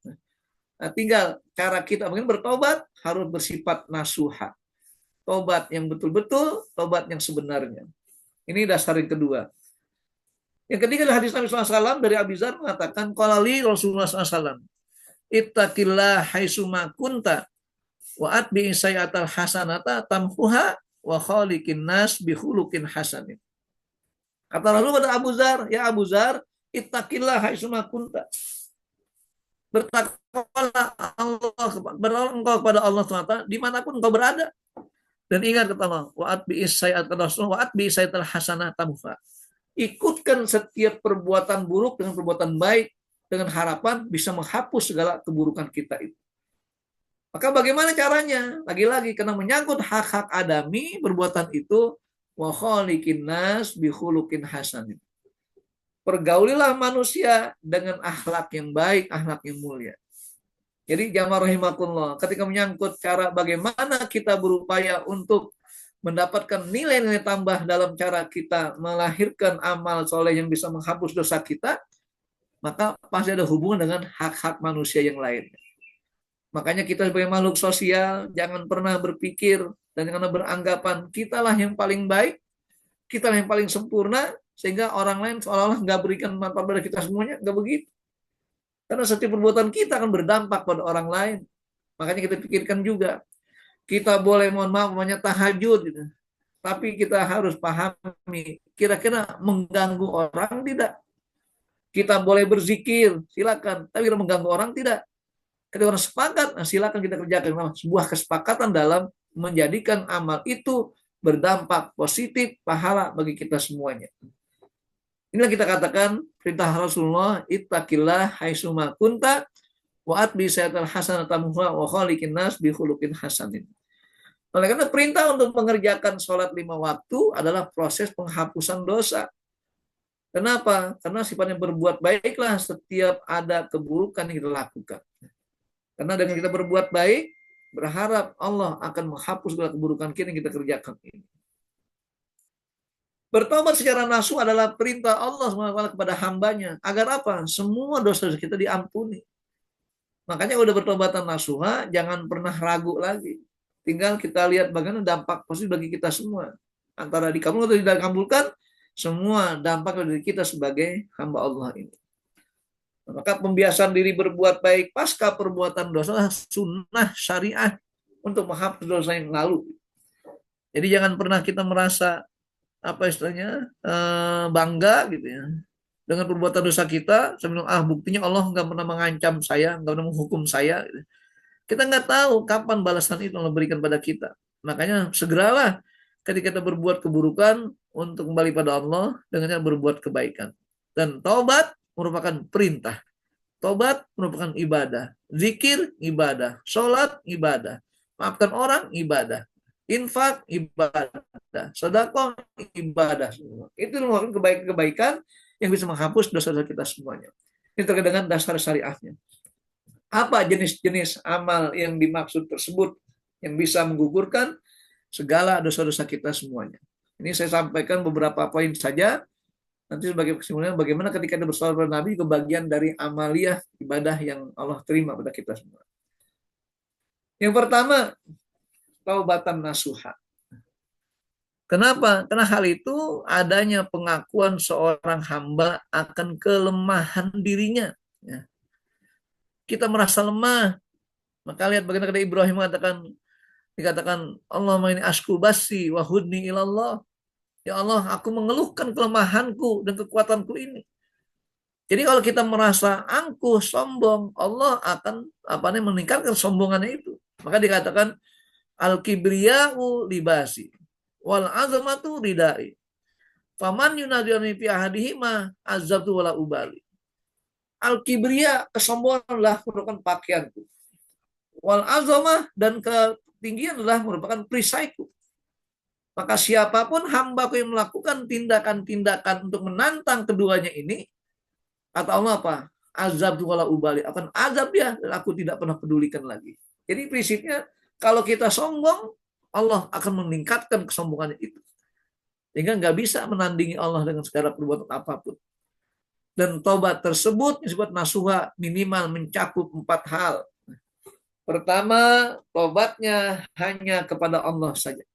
Nah, tinggal cara kita mungkin bertobat harus bersifat nasuha. Tobat yang betul-betul, tobat yang sebenarnya. Ini dasar yang kedua. Yang ketiga adalah hadis Nabi SAW dari Abi Dzar mengatakan, qala li Rasulullah SAW, ittaqillah haitsuma kunta wa atbi sayyatal hasanata tamhuha wa khaliqin nas bi khuluqin hasanin. Kata Rasul pada Abu Dzar, ya Abu Dzar, ittaqillah haitsuma kunta. Bertakwalah Allah, bertakwalah engkau kepada Allah SWT dimanapun engkau berada. Dan ingat kata Allah, wa atbi sayyatal hasanata tamhuha. Ikutkan setiap perbuatan buruk dengan perbuatan baik dengan harapan bisa menghapus segala keburukan kita itu. Maka bagaimana caranya? Lagi-lagi karena menyangkut hak-hak adami, perbuatan itu wa khaliqin nas bi khuluqin hasanin. Pergaulilah manusia dengan akhlak yang baik, akhlak yang mulia. Jadi jamaah rahimakumullah, ketika menyangkut cara bagaimana kita berupaya untuk mendapatkan nilai-nilai tambah dalam cara kita melahirkan amal soleh yang bisa menghapus dosa kita, maka pasti ada hubungan dengan hak-hak manusia yang lain. Makanya kita sebagai makhluk sosial jangan pernah berpikir dan jangan beranggapan kitalah yang paling baik, kitalah yang paling sempurna, sehingga orang lain seolah-olah nggak berikan manfaat pada kita semuanya. Nggak begitu. Karena setiap perbuatan kita akan berdampak pada orang lain. Makanya kita pikirkan juga, kita boleh mohon maaf namanya tahajud gitu. Tapi kita harus pahami kira-kira mengganggu orang tidak. Kita boleh berzikir, silakan, tapi kita mengganggu orang tidak. Ketika orang sepakat, nah silakan kita kerjakan. Sebuah kesepakatan dalam menjadikan amal itu berdampak positif, pahala bagi kita semuanya. Inilah kita katakan perintah Rasulullah, ittaqillah haitsuma kunta wa atbi sayyatal hasanata tamhuha wa khaliqin nas bi khuluqin hasanin. Oleh karena perintah untuk mengerjakan sholat 5 waktu adalah proses penghapusan dosa. Kenapa? Karena sifatnya berbuat baiklah setiap ada keburukan yang kita lakukan. Karena dengan kita berbuat baik, berharap Allah akan menghapus segala keburukan kita yang kita kerjakan ini. Bertobat secara nasuh adalah perintah Allah SWT kepada hambanya. Agar apa? Semua dosa kita diampuni. Makanya udah bertobatan nasuha, jangan pernah ragu lagi. Tinggal kita lihat bagaimana dampak positif bagi kita semua. Antara dikabulkan atau tidak dikabulkan, semua dampak dari kita sebagai hamba Allah ini. Maka pembiasaan diri berbuat baik pasca perbuatan dosa sunnah syariah untuk menghapus dosa yang lalu. Jadi jangan pernah kita merasa apa istilahnya bangga gitu ya dengan perbuatan dosa kita. Saya bilang, buktinya Allah nggak pernah mengancam saya, nggak pernah menghukum saya. Kita nggak tahu kapan balasan itu Allah berikan pada kita. Makanya segeralah ketika kita berbuat keburukan untuk kembali pada Allah dengan berbuat kebaikan. Dan taubat merupakan perintah. Taubat merupakan ibadah. Zikir, ibadah. Sholat, ibadah. Maafkan orang, ibadah. Infak, ibadah. Sedekah, ibadah. Itu merupakan kebaikan-kebaikan yang bisa menghapus dosa-dosa kita semuanya. Ini terkait dengan dasar syariahnya. Apa jenis-jenis amal yang dimaksud tersebut yang bisa menggugurkan segala dosa-dosa kita semuanya. Ini saya sampaikan beberapa poin saja. Nanti sebagai kesimpulan bagaimana ketika kita bersolat pada Nabi ke bagian dari amaliyah ibadah yang Allah terima pada kita semua. Yang pertama, taubatan nasuha. Kenapa? Karena hal itu adanya pengakuan seorang hamba akan kelemahan dirinya. Ya. Kita merasa lemah. Maka lihat bagaimana kata Ibrahim dikatakan Allahumma ini asku basi wa hudni ilallah. Ya Allah, aku mengeluhkan kelemahanku dan kekuatanku ini. Jadi kalau kita merasa angkuh, sombong, Allah akan meningkatkan sombongannya itu. Maka dikatakan al-kibriya'u libasi wal azamatu ridai. Faman yunadiyani fi ahadihima azabtu wala ubali. Al-kibriya, kesombongan adalah merupakan pakaianku. Wal azamah, dan ketinggian adalah merupakan perisaiku. Maka siapapun hambaku yang melakukan tindakan-tindakan untuk menantang keduanya ini, kata Allah apa? Azab wala ubali, akan azab dia dan aku tidak pernah pedulikan lagi. Jadi prinsipnya kalau kita sombong, Allah akan meningkatkan kesombongan itu. Sehingga nggak bisa menandingi Allah dengan segala perbuatan apapun. Dan tobat tersebut disebut nasuha minimal mencakup 4 hal. Pertama, tobatnya hanya kepada Allah saja.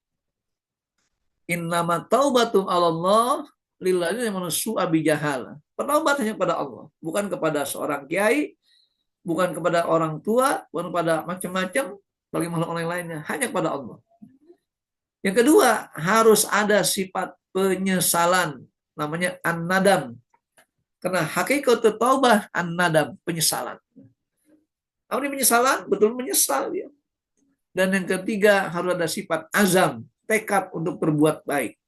Innama taubatum Allah lillahi manusu abijahal. Bertobat hanya kepada Allah, bukan kepada seorang kiai, bukan kepada orang tua, bukan kepada macam-macam bagi makhluk orang lainnya, hanya kepada Allah. Yang kedua, harus ada sifat penyesalan, namanya an-nadam. Karena hakikat taubah an-nadam, penyesalan. Apa ini penyesalan? Betul menyesal dia. Dan yang ketiga, harus ada sifat azam, tekad untuk berbuat baik.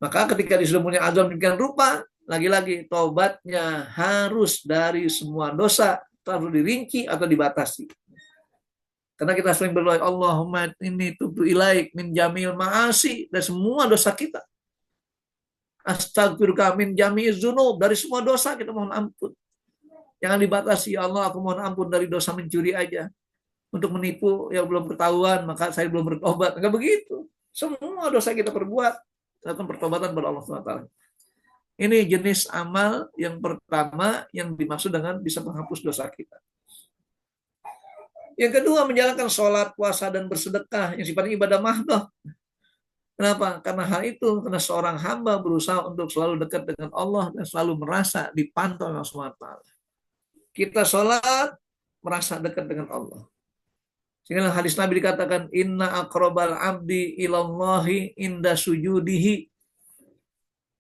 Maka ketika dia sudah punya azam demikian rupa, lagi-lagi taubatnya harus dari semua dosa, harus dirinci atau dibatasi. Karena kita sering berdoa, Allahumma inni tubtu ilaik min jamil ma'asi, dari semua dosa kita. Astagfiruka min jami'iz dzunub, dari semua dosa kita mohon ampun. Jangan dibatasi, ya Allah aku mohon ampun dari dosa mencuri aja. Untuk menipu yang belum ketahuan, maka saya belum bertobat. Enggak begitu. Semua dosa kita perbuat, lakukan pertobatan kepada Allah SWT. Ini jenis amal yang pertama yang dimaksud dengan bisa menghapus dosa kita. Yang kedua, menjalankan sholat, puasa, dan bersedekah yang sifatnya ibadah mahdoh. Kenapa? Karena hal itu, karena seorang hamba berusaha untuk selalu dekat dengan Allah dan selalu merasa dipantau oleh Allah SWT. Kita sholat, merasa dekat dengan Allah. Sehingga hadis Nabi dikatakan, inna aqrabal abdi ilallahi inda sujudihi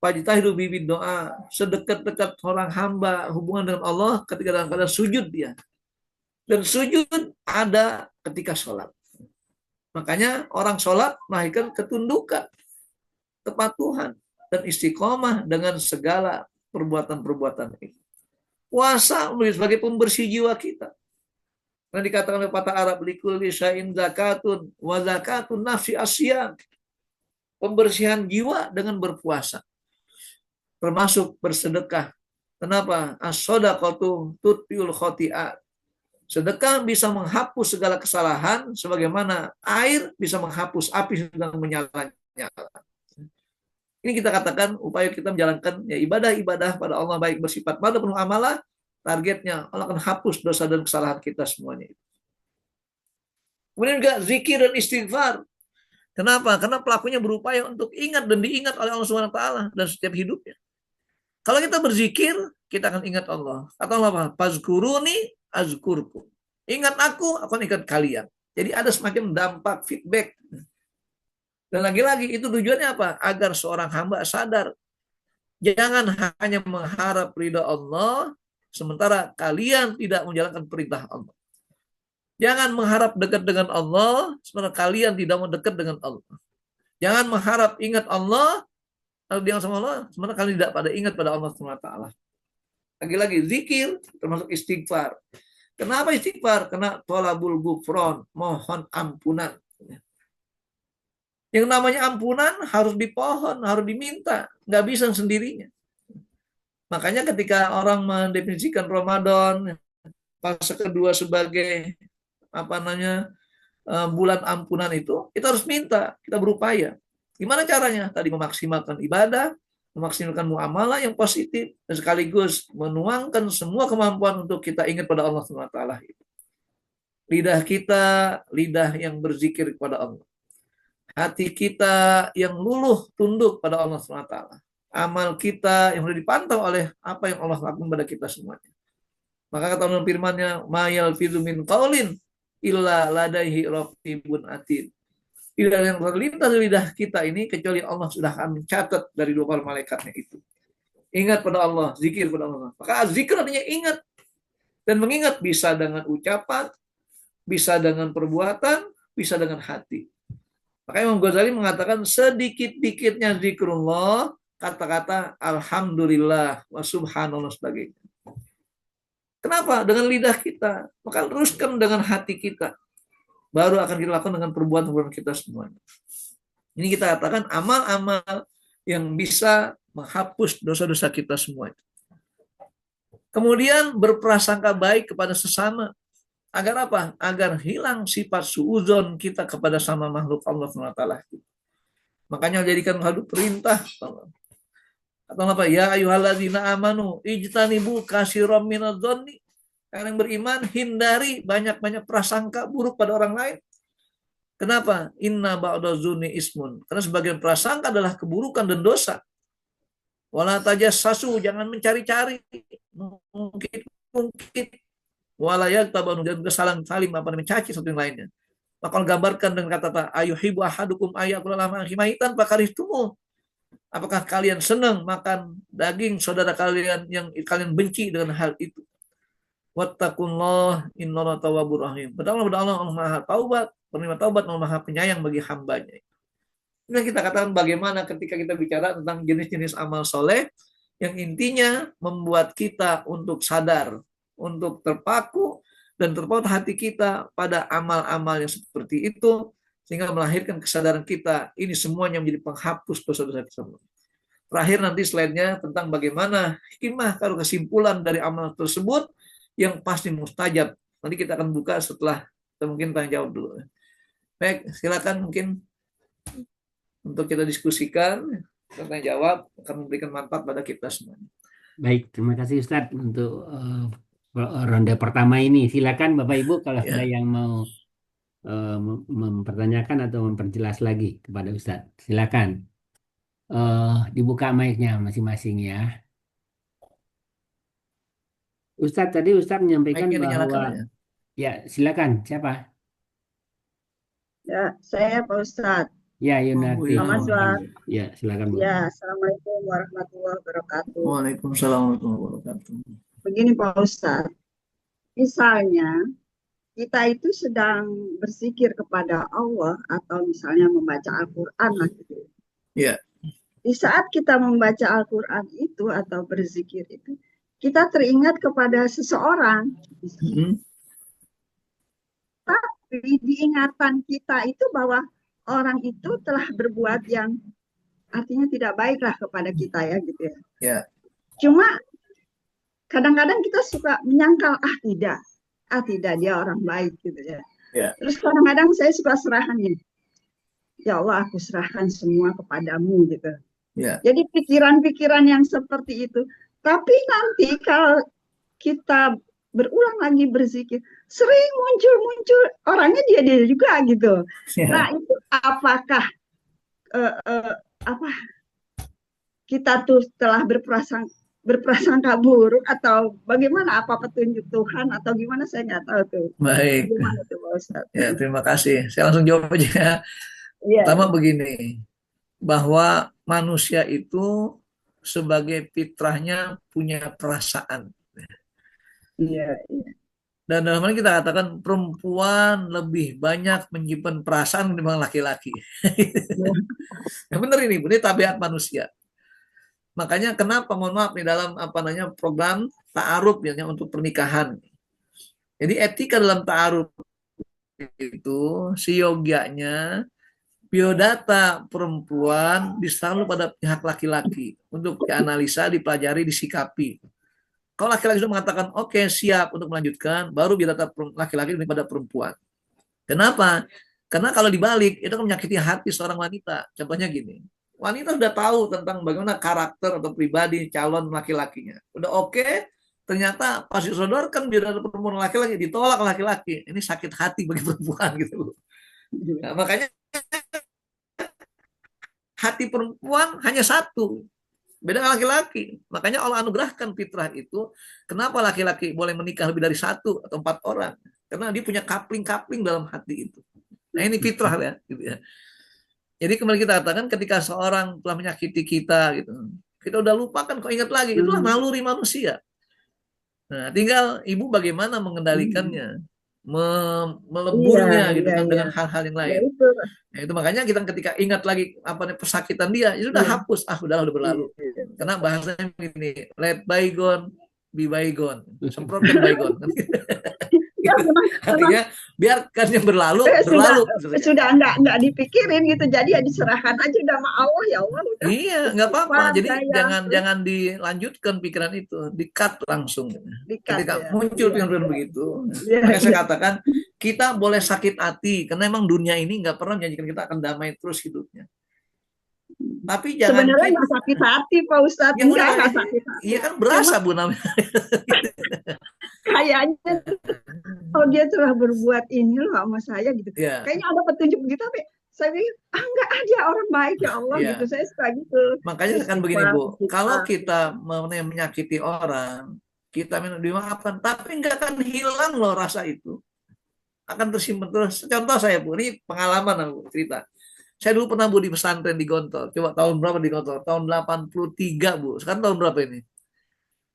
fajtahidu bibid doa. Sedekat-dekat orang hamba hubungan dengan Allah ketika dalam keadaan sujud dia. Dan sujud ada ketika sholat. Makanya orang sholat melahirkan ketundukan, kepatuhan, dan istiqomah dengan segala perbuatan-perbuatan itu. Puasa sebagai pembersih jiwa kita. Karena dikatakan oleh patah Arab, likulli syai'in zakatun wa zakatun nafsi asyam. Pembersihan jiwa dengan berpuasa. Termasuk bersedekah. Kenapa? As-shadaqatu tutfi'ul khoti'at. Sedekah bisa menghapus segala kesalahan sebagaimana air bisa menghapus api sedang menyala-nyala. Ini kita katakan upaya kita menjalankan ya ibadah-ibadah pada Allah baik bersifat pada penuh amalah, targetnya Allah akan hapus dosa dan kesalahan kita semuanya. Kemudian juga zikir dan istighfar. Kenapa? Karena pelakunya berupaya untuk ingat dan diingat oleh Allah SWT dan setiap hidupnya. Kalau kita berzikir, kita akan ingat Allah. Kata Allah apa? Fazkuruni azkurkum. Ingat aku akan ingat kalian. Jadi ada semacam dampak feedback. Dan lagi-lagi itu tujuannya apa? Agar seorang hamba sadar. Jangan hanya mengharap ridha Allah, sementara kalian tidak menjalankan perintah Allah. Jangan mengharap dekat dengan Allah, sementara kalian tidak mau dekat dengan Allah. Jangan mengharap ingat Allah, lalu dia sama Allah, sementara kalian tidak pada ingat pada Allah SWT. Lagi-lagi zikir termasuk istighfar. Kenapa istighfar? Karena tolabul gufron, mohon ampunan. Yang namanya ampunan harus dipohon, harus diminta, nggak bisa sendirinya. Makanya ketika orang mendefinisikan Ramadan fase kedua sebagai bulan ampunan itu, kita harus minta, kita berupaya. Gimana caranya? Tadi memaksimalkan ibadah, memaksimalkan muamalah yang positif, dan sekaligus menuangkan semua kemampuan untuk kita ingat pada Allah SWT. Lidah kita, lidah yang berzikir kepada Allah. Hati kita yang luluh tunduk pada Allah SWT. Amal kita yang sudah dipantau oleh apa yang Allah lakukan pada kita semuanya. Maka kata Allah firman-Nya, "Ma yalfizu min qaulin illa ladaihi raqibun atid." Tidak ada yang terlintas di lidah kita ini kecuali Allah sudah akan mencatat dari 2 malaikatnya itu. Ingat pada Allah, zikir pada Allah. Maka zikir artinya ingat. Dan mengingat bisa dengan ucapan, bisa dengan perbuatan, bisa dengan hati. Makanya Imam Ghazali mengatakan sedikit-dikitnya zikrullah, kata-kata alhamdulillah wa subhanallah sebagainya. Kenapa? Dengan lidah kita. Maka teruskan dengan hati kita. Baru akan kita lakukan dengan perbuatan kita semuanya. Ini kita katakan amal-amal yang bisa menghapus dosa-dosa kita semuanya. Kemudian berprasangka baik kepada sesama. Agar apa? Agar hilang sifat suudzon kita kepada sama makhluk Allah SWT. Makanya jadikan hal perintah. Atau apa? Ya ayyuhalladzina amanu ijtanibu katsiran minadh-dhonni. Kalian yang beriman, hindari banyak-banyak prasangka buruk pada orang lain. Kenapa? Inna ba'dadh-dzunni ismun. Karena sebagian prasangka adalah keburukan dan dosa. Wala tajassasu, jangan mencari-cari. Mungkin walayat tabanu, dan kesalahan saling mencaci satu yang lainnya. Maka gambarkan dengan kata ayuhibu ahadukum ayakulama himaitan pakarihtumu. Apakah kalian senang makan daging saudara kalian yang kalian benci dengan hal itu? Wattaqullah innallaha tawwabur rahim. Bertakwalah kepada Allah, Allah Maha Taubat, penerima taubat, Allah Maha Penyayang bagi hambanya. Ini kita katakan bagaimana ketika kita bicara tentang jenis-jenis amal soleh yang intinya membuat kita untuk sadar, untuk terpaku dan terpaut hati kita pada amal-amal yang seperti itu, sehingga melahirkan kesadaran kita ini semuanya menjadi penghapus dosa-dosa kita. Terakhir nanti slide-nya tentang bagaimana hikmah kalau kesimpulan dari amal tersebut yang pasti mustajab. Nanti kita akan buka setelah kita mungkin tanya jawab dulu. Baik, silakan mungkin untuk kita diskusikan, tanya jawab akan memberikan manfaat pada kita semuanya. Baik, terima kasih Ustadz untuk ronde pertama ini. Silakan Bapak Ibu kalau ada yang mau mempertanyakan atau memperjelas lagi kepada Ustadz. Silakan. Dibuka mic-nya masing-masing ya. Ustadz, tadi Ustadz menyampaikan bahwa ya silakan. Siapa? Ya, saya Pak Ustadz. Ya, Yunarti. Ya, silakan Bu. Ya, Assalamualaikum warahmatullahi wabarakatuh. Waalaikumsalam warahmatullahi wabarakatuh. Begini Pak Ustadz, misalnya kita itu sedang berzikir kepada Allah atau misalnya membaca Al-Quran lah gitu. Ya. Di saat kita membaca Al-Quran itu atau berzikir itu, kita teringat kepada seseorang. Tapi diingatan kita itu bahwa orang itu telah berbuat yang artinya tidak baiklah kepada kita ya gitu ya. Ya. Cuma kadang-kadang kita suka menyangkal tidak dia orang baik gitu ya. Ya. Terus kadang-kadang saya suka serahan nih. Ya Allah, aku serahkan semua kepadamu gitu. Ya. Jadi pikiran-pikiran yang seperti itu. Tapi nanti kalau kita berulang lagi berzikir, sering muncul orangnya dia juga gitu. Ya. Nah itu apakah kita tuh telah berprasangka buruk atau bagaimana, apa petunjuk Tuhan atau gimana, saya nggak tahu tuh. Baik. Gimana tuh Pak Ustadz? Ya, terima kasih. Saya langsung jawab aja. Iya, Pertama begini, bahwa manusia itu sebagai fitrahnya punya perasaan. iya, iya. Dan dalam hal ini kita katakan perempuan lebih banyak menyimpan perasaan ketimbang laki-laki. Yang benar ini tabiat manusia. Makanya kenapa, mohon maaf nih, dalam program ta'aruf ya, untuk pernikahan. Jadi etika dalam ta'aruf itu seyogianya biodata perempuan diselalu pada pihak laki-laki untuk dianalisa, dipelajari, disikapi. Kalau laki-laki sudah mengatakan oke, siap untuk melanjutkan, baru biodata laki-laki daripada perempuan. Kenapa? Karena kalau dibalik itu kan menyakiti hati seorang wanita. Contohnya gini, wanita sudah tahu tentang bagaimana karakter atau pribadi calon laki-lakinya. Udah oke, ternyata pas disodorkan biodata perempuan laki-laki, ditolak laki-laki. Ini sakit hati bagi perempuan gitu. Nah, makanya hati perempuan hanya satu, beda dengan laki-laki. Makanya Allah anugerahkan fitrah itu. Kenapa laki-laki boleh menikah lebih dari 1 atau 4 orang? Karena dia punya kapling-kapling dalam hati itu. Nah ini fitrah ya, gitu ya. Jadi kembali kita katakan, ketika seorang telah menyakiti kita, gitu, kita udah lupakan, kok ingat lagi, itulah naluri manusia. Nah, tinggal ibu bagaimana mengendalikannya, meleburnya, Iya, gitu iya, kan, iya. dengan hal-hal yang Ya lain. itu. Nah, itu makanya kita ketika ingat lagi pesakitan dia, itu udah Iya. hapus, udah berlalu. Karena bahasanya ini, let bygone be bygone, semprotkan bygone. Ya, memang Artinya biarkan yang berlalu sudah berlalu. sudah nggak dipikirin gitu, jadi ya diserahkan aja udah sama Allah, ya Allah udah. Iya, nggak apa-apa. Istighfar, Jadi sayang, terus jangan dilanjutkan pikiran itu, di-cut langsung. di-cut Ketika ya. muncul Iya, pikiran begitu, iya, makanya saya iya. katakan kita boleh sakit hati karena emang dunia ini nggak pernah menjanjikan kita akan damai terus hidupnya. Tapi jangan Sebenarnya kita, nggak sakit hati Pak Ustadz, ya enggak udah, sakit hati. iya kan Cuma berasa Bu namanya. kayaknya kalau dia telah berbuat ini loh sama saya gitu, Ya, kayaknya ada petunjuk gitu, tapi saya pikir enggak ada orang baik, ya Allah gitu, ya. saya suka gitu. Makanya kan begini Istighfar, Bu, kalau istighfar. kita menyakiti orang, kita minta dimaafkan, tapi nggak akan hilang loh rasa itu, akan tersimpan terus. Contoh saya Bu, ini pengalaman aku cerita. Saya dulu pernah Bu di pesantren di Gontor. Coba tahun berapa di Gontor? Tahun 83 Bu. Sekarang tahun berapa ini?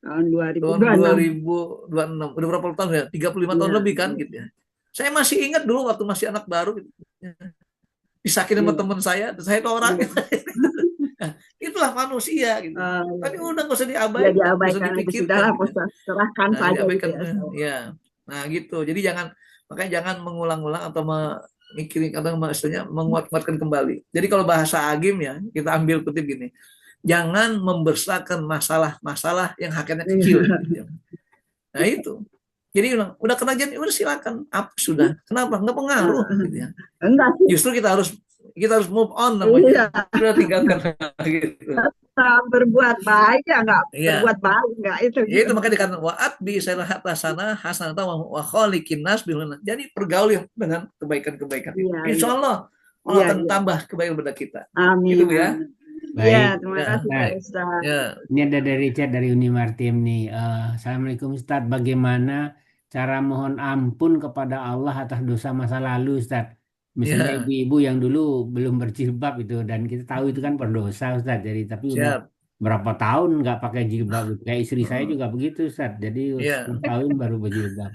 Tahun Tahun 2026. 2026. Udah berapa tahun ya? 35 tahun Iya, lebih kan gitu ya. Saya masih ingat dulu waktu masih anak baru gitu. Disakitin sama iya, teman saya, dan saya itu orangnya. iya. Itulah manusia gitu. Tapi udah nggak usah Ya diabaikan, nggak usah diabaikan aja, dipikirkan sudahlah, gitu. serahkan Nah, saja gitu diabaikan ya. ya. Nah, gitu. Jadi makanya jangan mengulang-ulang atau mikirin atau istilahnya menguat-kuatkan kembali. Jadi kalau bahasa Agim ya, kita ambil kutip gini. Jangan membesarkan masalah-masalah yang hakikatnya kecil. Gitu. Nah, itu. Jadi udah kena jadi udah silakan. Apa sudah? Kenapa? Nggak pengaruh gitu ya. Enggak sih. Justru kita harus move on namanya. Iya, Sudah tinggalkan gitu. berbuat baik ya enggak, Iya. berbuat baik enggak itu Ya gitu. itu makanya dikatakan wa'at bi sana hasanatan wa khaliqin nas bil husna. Jadi pergaul dengan kebaikan-kebaikan. Iya, Insya iya. Allah Allah Iya, akan iya. tambah kebaikan pada kita. Amin. Gitu ya. Amin. Baik. Iya, terima Ya. kasih Pak Baik. Ustadz. Ya. Ini ada dari chat dari Uni Martim nih. Assalamualaikum Ustadz. Bagaimana cara mohon ampun kepada Allah atas dosa masa lalu, Ustadz? Misalnya Ya. ibu-ibu yang dulu belum berjilbab itu, dan kita tahu itu kan berdosa, Ustadz. Jadi tapi udah Siap. berapa tahun nggak pakai jilbab gitu. Kayak istri saya juga begitu, Ustadz. Jadi Ya. 10 tahun baru berjilbab.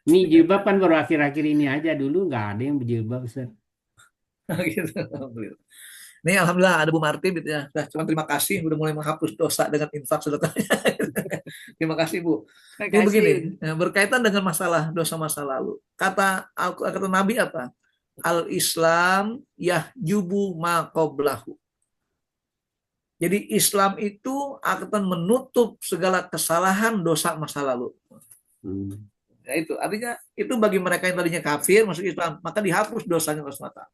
Ini jilbab kan baru akhir-akhir ini aja, dulu nggak ada yang berjilbab, Ustadz. Gitu. Alhamdulillah. Ini alhamdulillah ada Bu Martin gitu ya. Nah, cuma terima kasih udah mulai menghapus dosa dengan infak sedekahnya. Terima kasih Bu. Terima Ini begini, kasih. berkaitan dengan masalah dosa masa lalu. Kata Nabi apa? Al-Islam yahjubu ma qablahu. Jadi Islam itu akan menutup segala kesalahan dosa masa lalu. Ya itu artinya itu bagi mereka yang tadinya kafir masuk Islam, maka dihapus dosanya oleh Allah.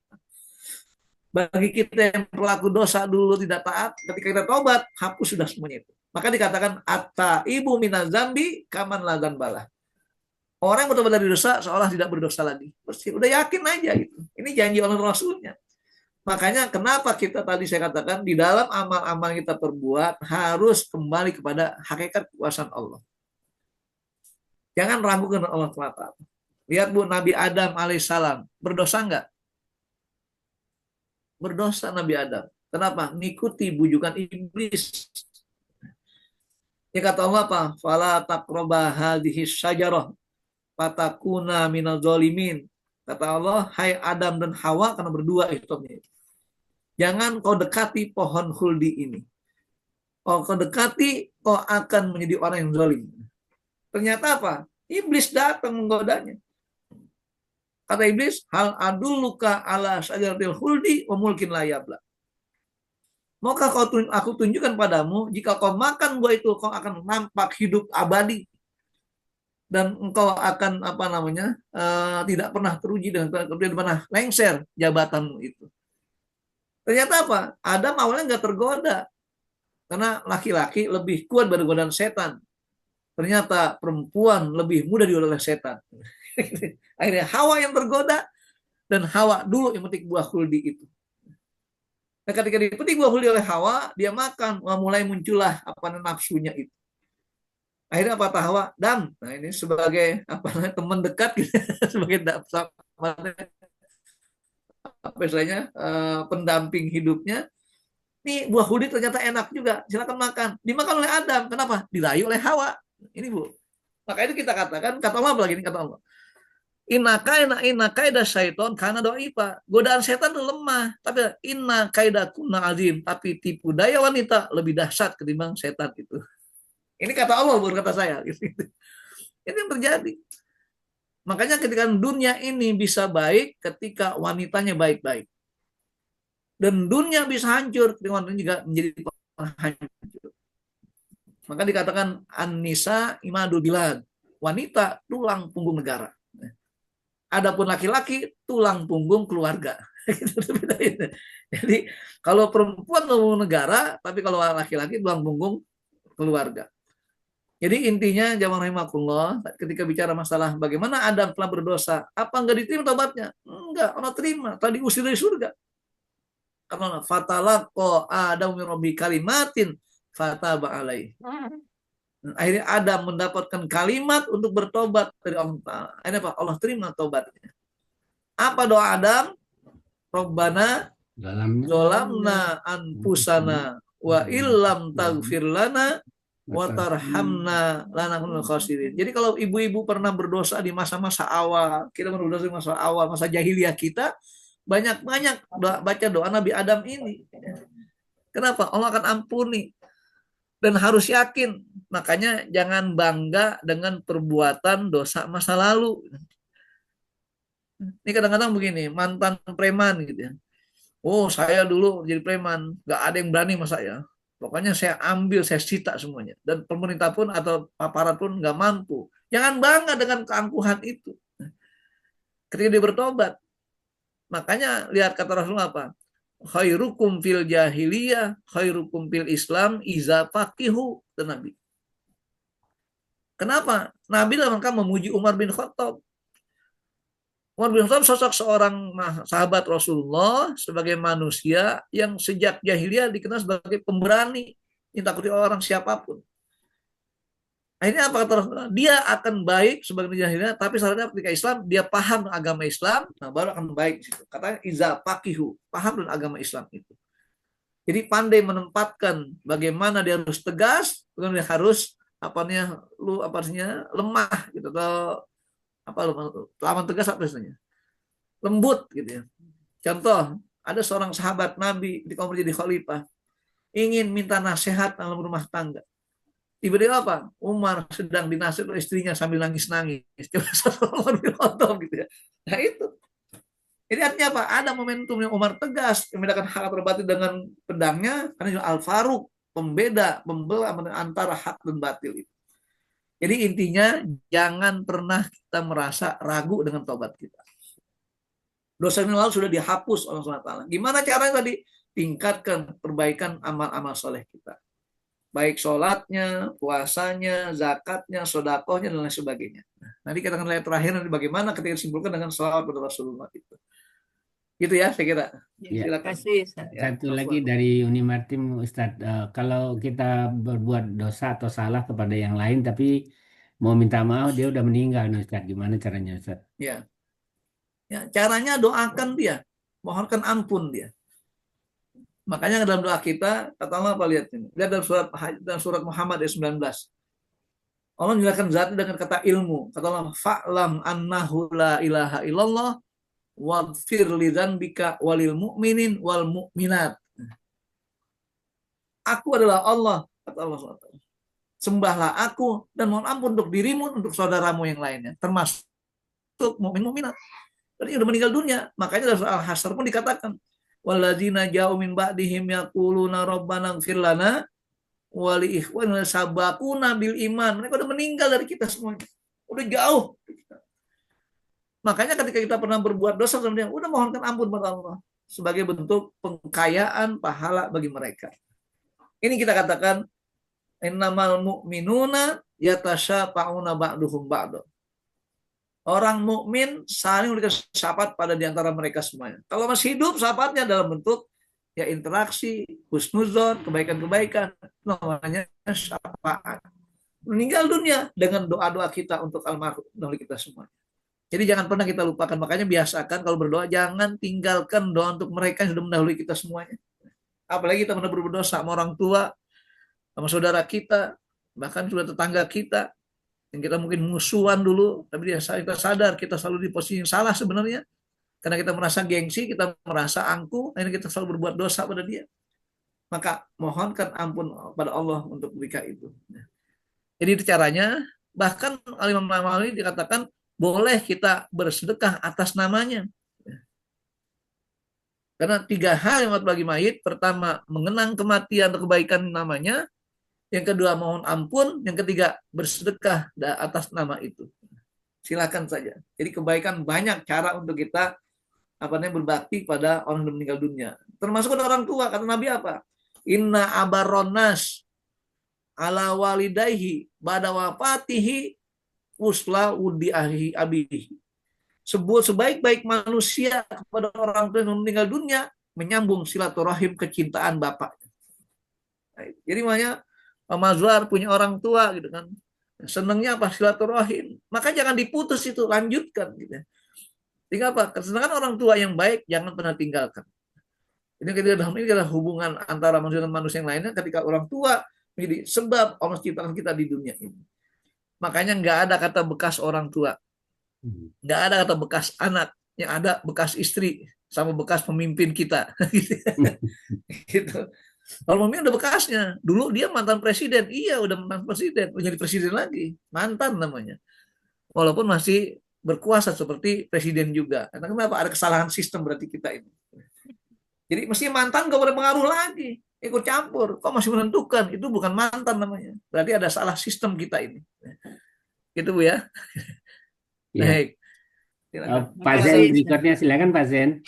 Bagi kita yang pelaku dosa dulu tidak taat, ketika kita tobat, hapus sudah semuanya itu. Maka dikatakan at-taibu minaz-zambi kaman la dzambalah. Orang yang bertobat dari dosa seolah tidak berdosa lagi. Udah yakin aja gitu. Ini janji oleh Rasulnya. Makanya kenapa kita tadi saya katakan di dalam amal-amal yang kita perbuat harus kembali kepada hakikat kekuasaan Allah. Jangan ragukan Allah SWT. Lihat Bu, Nabi Adam alaihissalam berdosa enggak? Berdosa Nabi Adam. Kenapa? Mengikuti bujukan iblis. Ya kata Allah apa? Fala taqraba hadhihi syajarah fatakuna minadh dhalimin. Kata Allah, hai Adam dan Hawa, karena berdua istri. Jangan kau dekati pohon khuldi ini. Kalau kau dekati, kau akan menjadi orang yang zalim. Ternyata apa? Iblis datang menggodanya. Kata iblis, hal adulluka ala syajaratil khuldi wa mulkin la yabla. Maukah aku tunjukkan padamu, jika kau makan buah itu, kau akan nampak hidup abadi. Dan engkau akan tidak pernah teruji dan tidak pernah lengser jabatanmu itu. Ternyata apa? Adam awalnya nggak tergoda. Karena laki-laki lebih kuat pada godaan setan. Ternyata perempuan lebih mudah digoda oleh setan. Akhirnya Hawa yang tergoda, dan Hawa dulu yang memetik buah khuldi itu. Nah, ketika dipetik buah khuldi oleh Hawa, dia makan, mulai muncullah nafsunya itu. Akhirnya apa Hawa? Dam. Nah, ini sebagai teman dekat gitu, sebagai pendamping hidupnya. Nih buah khuldi ternyata enak juga, silakan makan. Dimakan oleh Adam. Kenapa? Dirayu oleh Hawa. Ini Bu. Maka itu kita katakan, kata Allah lagi ini, kata Allah. Inna kaida syaiton karena doipa. Godaan setan itu lemah, tapi inna kaida kunna azim. Tapi tipu daya wanita lebih dahsyat ketimbang setan itu. Ini kata Allah, bukan kata saya. Ini yang terjadi. Makanya ketika dunia ini bisa baik ketika wanitanya baik-baik. Dan dunia bisa hancur ketika wanitanya juga menjadi hancur. Maka dikatakan an-nisa imadul bilad. Wanita tulang punggung negara. Adapun laki-laki tulang punggung keluarga. Jadi kalau perempuan tulang negara, tapi kalau laki-laki tulang punggung keluarga. Jadi intinya jamaah rahimakumullah, ketika bicara masalah bagaimana Adam telah berdosa, apa enggak diterima tobatnya? Enggak, Allah terima, tadi diusir dari surga. Karena fatalaqa Adam min rabbi kalimatin fataba alaihi. Akhirnya Adam mendapatkan kalimat untuk bertobat dari Allah Ta'ala. Akhirnya apa? Allah terima tobatnya. Apa doa Adam? Rabbana zolamna anfusana wa illam taghfir lana wa tarhamna lanakunal khasirin. Jadi kalau ibu-ibu pernah berdosa di masa-masa awal, kita berdosa di masa awal, masa jahiliyah kita, banyak-banyak baca doa Nabi Adam ini. Kenapa? Allah akan ampuni. Dan harus yakin. Makanya jangan bangga dengan perbuatan dosa masa lalu. Ini kadang-kadang begini, mantan preman gitu ya. Oh, saya dulu jadi preman, nggak ada yang berani sama saya. Pokoknya saya ambil, saya sita semuanya. Dan pemerintah pun atau aparat pun nggak mampu. Jangan bangga dengan keangkuhan itu. Ketika dia bertobat. Makanya lihat kata Rasulullah apa? Khairukum fil jahiliyah, khairukum fil Islam, iza faqihu. Nabi. Kenapa? Nabi dalam rangka memuji Umar bin Khattab. Umar bin Khattab sosok seorang sahabat Rasulullah sebagai manusia yang sejak jahiliyah dikenal sebagai pemberani, yang takuti orang siapapun. Akhirnya apa kata Rasulullah? Dia akan baik sebagai jahiliyah, tapi syaratnya ketika Islam dia paham agama Islam, nah baru akan baik. Katanya iza faqihu, paham dengan agama Islam itu. Jadi pandai menempatkan bagaimana dia harus tegas, bagaimana dia harus lemah gitu, atau lawan tegas apa istilahnya, lembut gitu ya. Contoh, ada seorang sahabat Nabi di kaum menjadi khalifah ingin minta nasihat dalam rumah tangga. Tiba-tiba apa? Umar sedang dinasihat oleh istrinya sambil nangis-nangis. Coba gitu ya. Nah itu. Jadi artinya apa? Ada momentum yang Umar tegas membedakan hak atau batil dengan pedangnya, karena Al-Faruq pembeda, membelah antara hak dan batil itu. Jadi intinya jangan pernah kita merasa ragu dengan tobat kita. Dosa yang lalu sudah dihapus oleh Allah SWT. Gimana caranya tadi? Tingkatkan perbaikan amal-amal soleh kita. Baik sholatnya, puasanya, zakatnya, sodakohnya, dan lain sebagainya. Nah, nanti kita akan lihat terakhir nanti bagaimana ketika disimpulkan dengan sholawat pada Rasulullah itu. Gitu ya, saya kira. Ya. Terima Silakan. kasih, Ustaz. Ya, Satu Afwan. lagi dari Unimartim, Ustadz, kalau kita berbuat dosa atau salah kepada yang lain, tapi mau minta maaf, dia udah meninggal, nih, Ustadz. Gimana caranya, Ustadz? Ya, ya, caranya doakan dia, mohonkan ampun dia. Makanya dalam doa kita, kata Allah apa, lihat ini. Lihat dalam surat Muhammad ayat 19. Allah menjelaskan zatnya dengan kata ilmu. Kata Allah, fa'lam annahu la ilaha illallah waghfir li dzanbika walil mu'minin wal mu'minat. Aku adalah Allah, kata Allah SWT. Sembahlah aku dan mohon ampun untuk dirimu, untuk saudaramu yang lainnya, termasuk mukmin mukminat. Tadi udah meninggal dunia. Makanya dalam surah Al-Hasyr pun dikatakan, walladzina ja'u min ba'dihim yaquluna rabbana ighfir lana wa li ikhwanina sabaquna bil iman. Mereka udah meninggal dari kita semuanya. Udah jauh. Makanya ketika kita pernah berbuat dosa sama dia, udah mohonkan ampun pada Allah sebagai bentuk pengkayaan pahala bagi mereka. Ini kita katakan innamal mu'minuna yatasyafa'una ba'duhum ba'du. Orang mukmin saling memberikan syafaat pada diantara mereka semuanya. Kalau masih hidup, syafaatnya dalam bentuk ya interaksi, husnuzon, kebaikan-kebaikan, namanya syafaat. Meninggal dunia dengan doa-doa kita untuk almarhum dahulu kita semua. Jadi jangan pernah kita lupakan. Makanya biasakan kalau berdoa, jangan tinggalkan doa untuk mereka yang sudah mendahului kita semuanya. Apalagi kita pernah berdosa sama orang tua, sama saudara kita, bahkan sudah tetangga kita, yang kita mungkin musuhan dulu, tapi kita sadar kita selalu di posisi yang salah sebenarnya, karena kita merasa gengsi, kita merasa angkuh, akhirnya kita selalu berbuat dosa pada dia. Maka mohonkan ampun pada Allah untuk mereka itu. Jadi itu caranya. Bahkan Imam Nawawi dikatakan boleh kita bersedekah atas namanya. Karena 3 hal yang bagi mayit. Pertama, mengenang kematian atau kebaikan namanya. Yang kedua, mohon ampun. Yang ketiga, bersedekah atas nama itu. Silakan saja. Jadi kebaikan banyak cara untuk kita berbakti pada orang yang meninggal dunia. Termasuk orang tua. Kata Nabi apa? Inna abaronas ala walidayhi ba'da wafatihi usla udi abihi. Sebaik-baik manusia kepada orang tua yang meninggal dunia menyambung silaturahim kecintaan bapak. Jadi makanya Pak Mazwar punya orang tua gitu kan. Senangnya apa? Silaturahim. Maka jangan diputus itu, lanjutkan gitu. Tinggal apa? Kesenangan orang tua yang baik jangan pernah tinggalkan. Ini adalah hubungan antara manusia dan manusia yang lainnya ketika orang tua menjadi sebab Allah ciptakan kita di dunia ini. Makanya nggak ada kata bekas orang tua. Nggak ada kata bekas anak. Yang ada bekas istri sama bekas pemimpin kita. Gitu. Kalau mami udah bekasnya, dulu dia mantan presiden, iya udah mantan presiden, udah jadi presiden lagi, mantan namanya. Walaupun masih berkuasa seperti presiden juga. Karena kenapa? Ada kesalahan sistem berarti kita ini. Jadi mesti mantan gak boleh pengaruh lagi, ikut campur. Kok masih menentukan? Itu bukan mantan namanya. Berarti ada salah sistem kita ini. Gitu Bu ya. Baik. Pak Zen berikutnya, silakan Pak Zen.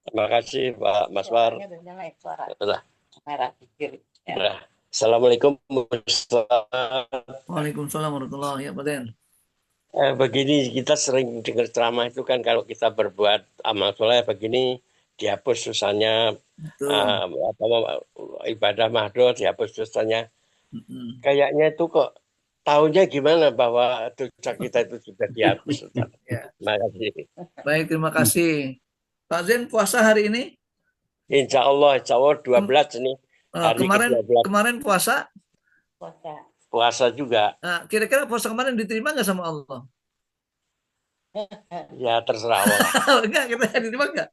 Terima kasih Pak Maswar. Assalamualaikum Ustaz. Waalaikumsalam warahmatullahi wabarakatuh. Begini, kita sering dengar ceramah itu kan kalau kita berbuat amal soleh begini dihapus dosanya, ibadah mahdoh dihapus dosanya. Kayaknya itu kok tahunya gimana bahwa dosa kita itu sudah dihapus. Ya. Terima kasih. Baik, terima kasih. Pak Zen puasa hari ini? Insya Allah 12 ini. Hari kemarin puasa? Puasa juga. Nah, kira-kira puasa kemarin diterima nggak sama Allah? Ya terserah Allah. Enggak, kita diterima nggak?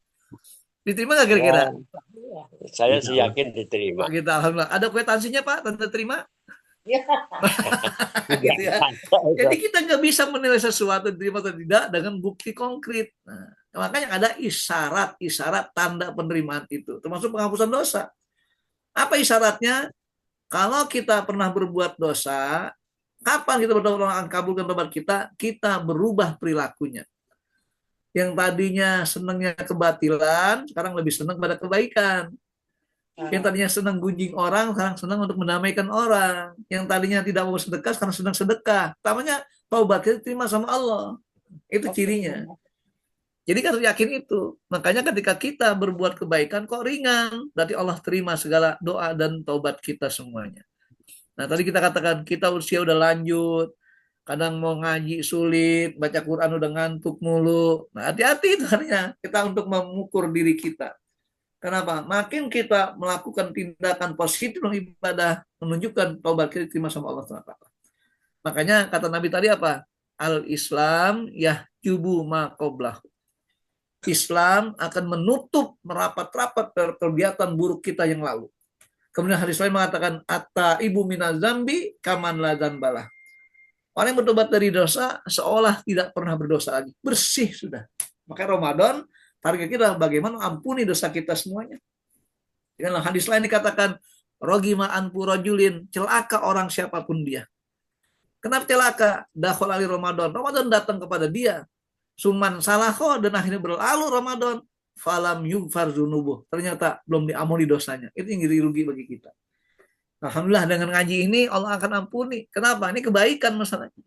Diterima nggak kira-kira? Ya, saya sih yakin diterima. Kita alhamdulillah. Ada kwitansinya Pak, Tante terima? Gitu ya. Jadi kita nggak bisa menilai sesuatu diterima atau tidak dengan bukti konkret. Nah, makanya ada isyarat tanda penerimaan itu, termasuk penghapusan dosa. Apa isyaratnya? Kalau kita pernah berbuat dosa, kapan kita berdoa Allah akan kabulkan tobat kita? Kita berubah perilakunya. Yang tadinya senangnya kebatilan, sekarang lebih senang pada kebaikan. Yang tadinya senang gunjing orang, sekarang senang untuk mendamaikan orang. Yang tadinya tidak mau sedekah, sekarang senang sedekah. Namanya taubat kita terima sama Allah. Itu cirinya. Jadi kan harus yakin itu. Makanya ketika kita berbuat kebaikan kok ringan, berarti Allah terima segala doa dan taubat kita semuanya. Nah, tadi kita katakan kita usia udah lanjut, kadang mau ngaji sulit, baca Quran udah ngantuk mulu. Nah, hati-hati itu artinya kita untuk mengukur diri kita. Kenapa? Makin kita melakukan tindakan positif dalam ibadah, menunjukkan taubat kita diterima sama Allah SWT. Makanya kata Nabi tadi apa? Al-Islam yahjubu ma qablahu. Islam akan menutup merapat-rapat kegiatan buruk kita yang lalu. Kemudian hadis lain mengatakan at-taibu minaz zambi kaman la dzambalah. Orang yang bertobat dari dosa seolah tidak pernah berdosa lagi. Bersih sudah. Makanya Ramadan target kita bagaimana ampuni dosa kita semuanya. Dalam hadis lain dikatakan rogima anfu rajulin, celaka orang siapapun dia. Kenapa celaka? Dakhul ali Ramadan. Ramadan datang kepada dia. Suman salaho dan akhirnya berlalu Ramadan. Falam yughfar dzunubuh. Ternyata belum diampuni dosanya. Itu yang jadi rugi bagi kita. Alhamdulillah dengan ngaji ini Allah akan ampuni. Kenapa? Ini kebaikan masalahnya.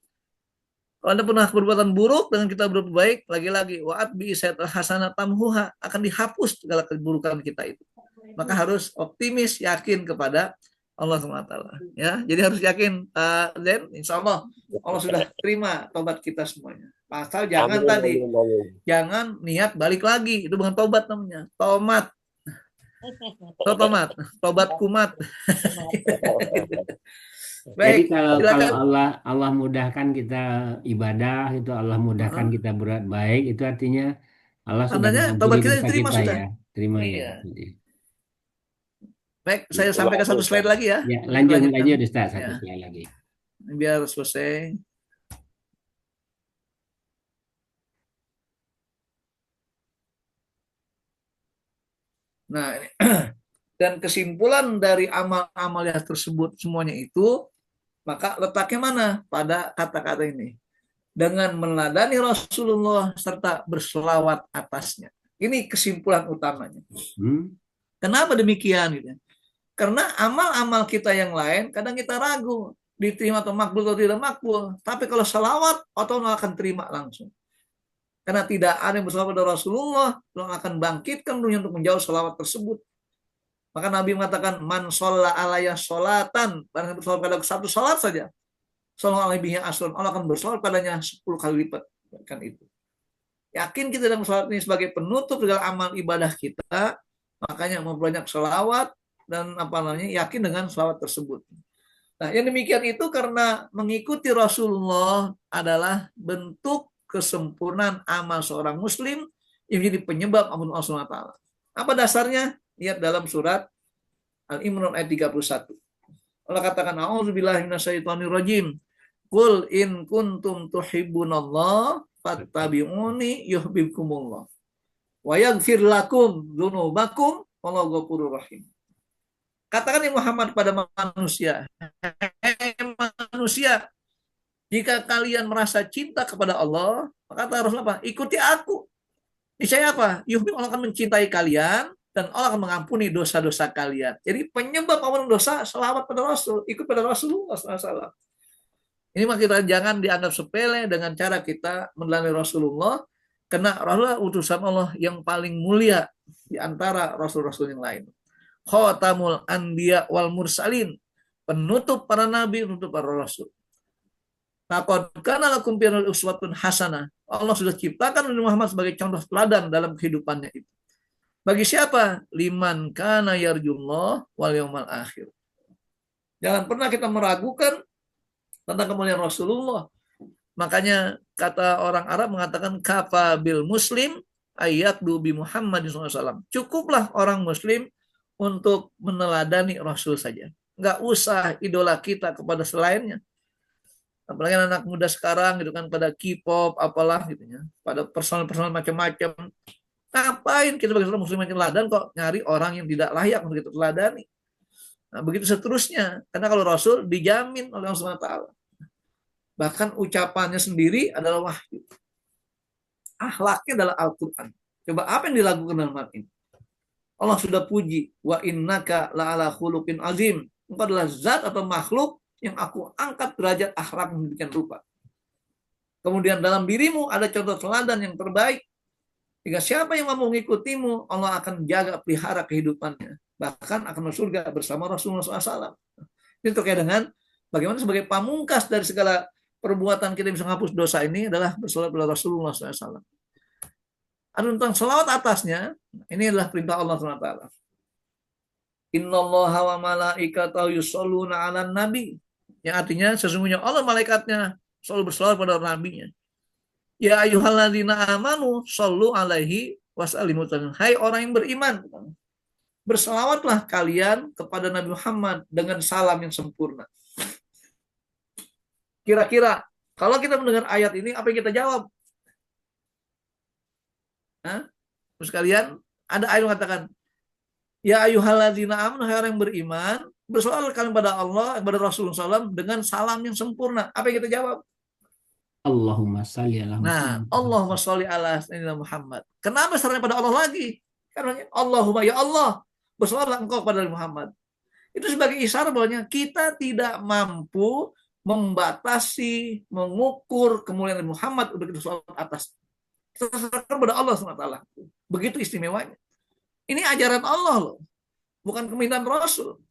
Kalau Anda pernah perbuatan buruk dengan kita berbuat baik, lagi-lagi wa'at bi sayyi'atil hasanah tamhuha, akan dihapus segala keburukan kita itu. Maka harus optimis, yakin kepada Allah SWT. Ya, jadi harus yakin dan insya Allah Allah sudah terima tobat kita semuanya. Pasal jangan Amin, tadi, amin, amin. jangan niat balik lagi. Itu bukan tobat namanya. Tomat. Tobat kumat. Jadi Baik, kalau silakan. Allah mudahkan kita ibadah, itu Allah mudahkan kita berbuat baik, itu artinya Allah sudah Tandanya mengampuni tobat kita dosa diterima kita sudah. ya. Terima ya. Iya. Jadi, Baik, saya sampaikan satu slide lagi ya. ya, lanjut Lanjutkan. Ustaz, satu Ya. slide lagi. Biar selesai. Nah, ini. Dan kesimpulan dari amal-amal yang tersebut semuanya itu, maka letaknya mana? Pada kata-kata ini. Dengan meneladani Rasulullah serta berselawat atasnya. Ini kesimpulan utamanya. Kenapa demikian? Gitu? Karena amal-amal kita yang lain, kadang kita ragu. Diterima atau makbul atau tidak makbul. Tapi kalau salawat, otomatis akan terima langsung. Karena tidak ada yang bersalawat pada Rasulullah, Allah akan bangkitkan dunia untuk menjauh salawat tersebut. Maka Nabi mengatakan, man sholla alaya sholatan, barang bersalawat pada satu salat saja, sallallahu alaihi wasallam, Allah akan bersalawat padanya 10 kali lipat. Kan itu. Yakin kita dalam salat ini sebagai penutup segala amal ibadah kita, makanya memperbanyak salawat dan yakin dengan salawat tersebut. Nah, yang demikian itu karena mengikuti Rasulullah adalah bentuk kesempurnaan amal seorang muslim yang menjadi penyebab ampun Allah SWT. Apa dasarnya? Lihat dalam surat Al-Imran ayat 31. Allah katakan, a'udzubillahi minasyaitonirrajim. Qul in kuntum tuhibbunallah fattabi'uni yuhibbukumullah wa yaghfir lakum dzunubakum wallahu ghafurur rahim. Katakan ya Muhammad pada manusia, manusia, jika kalian merasa cinta kepada Allah, maka harus apa? Ikuti aku. Niscaya apa? Yuhibbukum, Allah akan mencintai kalian dan Allah akan mengampuni dosa-dosa kalian. Jadi penyebab ampunan dosa selawat pada Rasul, ikut pada Rasulullah SAW. Ini mah kita jangan dianggap sepele dengan cara kita meneladani Rasulullah, karena Rasulullah utusan Allah yang paling mulia di antara rasul-rasul yang lain. Khatamul anbiya wal mursalin, penutup para nabi, penutup para rasul. Laqad kana lakum fi uswatun hasanah. Allah sudah ciptakan Nabi Muhammad sebagai contoh teladan dalam kehidupannya itu. Bagi siapa? Liman kana yarjullah wal yaumal akhir. Jangan pernah kita meragukan tentang kemuliaan Rasulullah. Makanya kata orang Arab mengatakan kafa bil muslim ayat bi Muhammad SAW. Cukuplah orang muslim untuk meneladani Rasul saja. Nggak usah idola kita kepada selainnya. Apalagi anak muda sekarang gitu kan, pada K-pop apalah gitu ya, pada personal macam-macam. Ngapain kita sebagai seorang muslim yang teladan kok nyari orang yang tidak layak untuk kita teladani? Nah, begitu seterusnya. Karena kalau Rasul dijamin oleh Allah SWT. Bahkan ucapannya sendiri adalah wahyu. Akhlaknya adalah Al-Quran. Coba apa yang dilakukan dalam hal ini? Allah sudah puji. Wa innaka la'ala khuluqin azim. Engkau adalah zat atau makhluk yang aku angkat derajat akhlak demikian rupa. Kemudian dalam dirimu ada contoh teladan yang terbaik. Jika siapa yang mau mengikutimu, Allah akan jaga pelihara kehidupannya. Bahkan akan masuk surga bersama Rasulullah SAW. Ini terkait dengan bagaimana sebagai pamungkas dari segala perbuatan kita bisa menghapus dosa ini adalah bersolat kepada Rasulullah SAW. Ada tentang selawat atasnya, ini adalah perintah Allah SWT. Innallaha wa malaikatahu yusholluna 'alan nabi. Yang artinya sesungguhnya Allah malaikatnya selalu berselawat pada nabinya. Ya ayyuhalladzina amanu shollu alaihi wasallimu taslima. Hai orang yang beriman, berselawatlah kalian kepada Nabi Muhammad dengan salam yang sempurna. Kira-kira kalau kita mendengar ayat ini, apa yang kita jawab? Terus kalian ada ayat yang mengatakan, ya ayyuhalladzina amanu, hai orang yang beriman, berselawat kalian pada Allah, kepada Rasulullah SAW dengan salam yang sempurna. Apa yang kita jawab? Allahumma salli ala Nah, Muhammad. Allahumma sholli ala sayyidina Muhammad. Kenapa serahnya pada Allah lagi? Karena Allahumma, ya Allah, berselawatlah engkau kepada Muhammad. Itu sebagai isyarat bahwa kita tidak mampu membatasi, mengukur kemuliaan Muhammad untuk kita selawat atas. Kita serahkan pada Allah SWT. Begitu istimewanya. Ini ajaran Allah loh, bukan keinginan Rasul.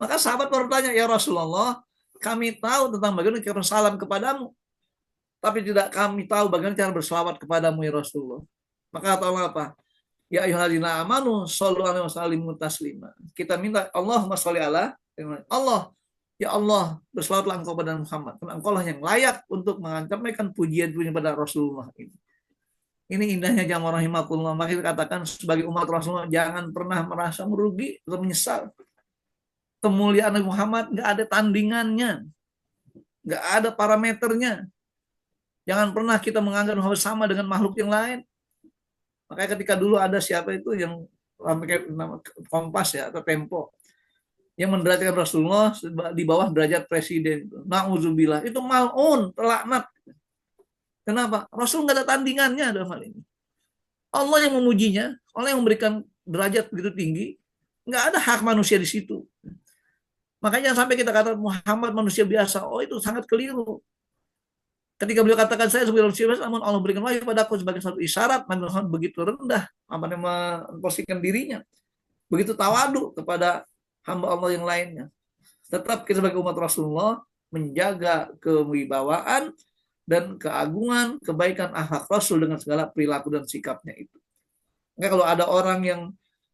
Maka sahabat bertanya, ya Rasulullah, kami tahu tentang bagaimana kita bersalam kepadamu, tapi tidak kami tahu bagaimana cara berselawat kepadamu ya Rasulullah. Maka kata Allah apa? Ya ayyuhalladzina amanu shollu alaihi wasallimu taslima. Kita minta Allahumma sholli ala Allah. Ya Allah, berselawatlah engkau pada Muhammad. Karena engkau lah yang layak untuk menyampaikan pujian-pujian pada Rasulullah ini. Ini indahnya jamaah rahimakumullah. Maka kita katakan sebagai umat Rasulullah jangan pernah merasa merugi atau menyesal. Kemuliaan Nabi Muhammad nggak ada tandingannya, nggak ada parameternya. Jangan pernah kita menganggap Muhammad sama dengan makhluk yang lain. Makanya ketika dulu ada siapa itu yang Kompas ya atau Tempo yang menderajatkan Rasulullah di bawah derajat presiden. Na'udzubillah, itu mal'un, terlaknat. Kenapa? Rasul nggak ada tandingannya dalam hal ini. Allah yang memujinya, Allah yang memberikan derajat begitu tinggi, nggak ada hak manusia di situ. Makanya sampai kita kata Muhammad manusia biasa, oh itu sangat keliru. Ketika beliau katakan saya sebagai manusia biasa, namun Allah berikan wahyu padaku sebagai satu isyarat, Nabi Muhammad begitu rendah, memposisikan dirinya, begitu tawadu kepada hamba Allah yang lainnya. Tetap kita sebagai umat Rasulullah menjaga kewibawaan dan keagungan, kebaikan akhlak Rasul dengan segala perilaku dan sikapnya itu. Nah, kalau ada orang yang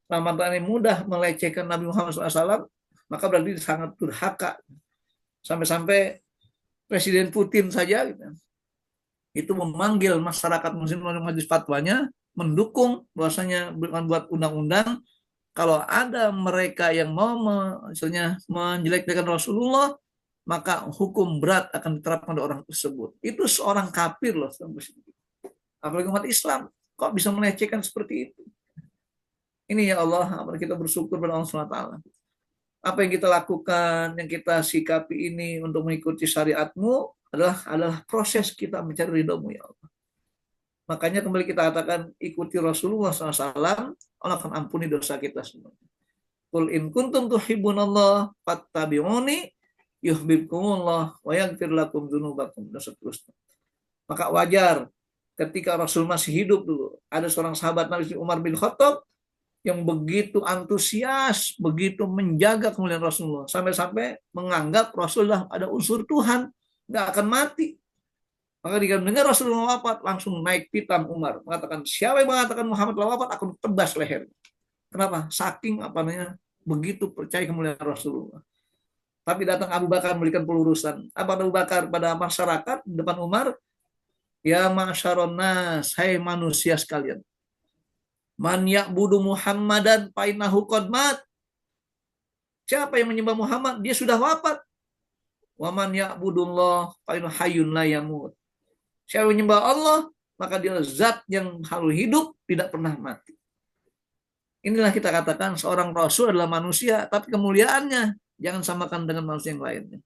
ramadhan mudah melecehkan Nabi Muhammad SAW, maka berarti sangat durhaka. Sampai-sampai Presiden Putin saja itu memanggil masyarakat muslim melalui majelis fatwanya mendukung bahwasanya buat undang-undang kalau ada mereka yang mau misalnya menjelek-jelekan Rasulullah, maka hukum berat akan diterapkan pada orang tersebut. Itu seorang kafir loh. Apalagi umat Islam kok bisa melecehkan seperti itu. Ini ya Allah, kita bersyukur pada Allah SWT. Apa yang kita lakukan, yang kita sikapi ini untuk mengikuti syariat-Mu adalah proses kita mencari ridho-Mu ya Allah. Makanya kembali kita katakan ikuti Rasulullah SAW, Allah akan ampuni dosa kita semua. Qul in kuntum tuhibbunallah fattabi'uni yuhibbukumullah wa yaghfir lakum dzunubakum dan seterusnya. Maka wajar ketika Rasul masih hidup dulu, ada seorang sahabat Nabi Umar bin Khattab yang begitu antusias, begitu menjaga kemuliaan Rasulullah, sampai-sampai menganggap Rasulullah ada unsur Tuhan, nggak akan mati. Maka jika mendengar Rasulullah wafat, langsung naik pitam Umar, mengatakan, siapa yang mengatakan Muhammad telah wafat, akan tebas leher. Kenapa? Saking begitu percaya kemuliaan Rasulullah. Tapi datang Abu Bakar memberikan pelurusan. Apa Abu Bakar pada masyarakat di depan Umar? Ya ma'asyaron nas, hai manusia sekalian. Man ya'budu Muhammadan fa innahu qad mat. Siapa yang menyembah Muhammad, dia sudah wafat. Wa man ya'budullah fa innahu hayyun la yamut. Siapa yang menyembah Allah, maka dia zat yang selalu hidup, tidak pernah mati. Inilah kita katakan seorang rasul adalah manusia, tapi kemuliaannya jangan samakan dengan manusia yang lainnya.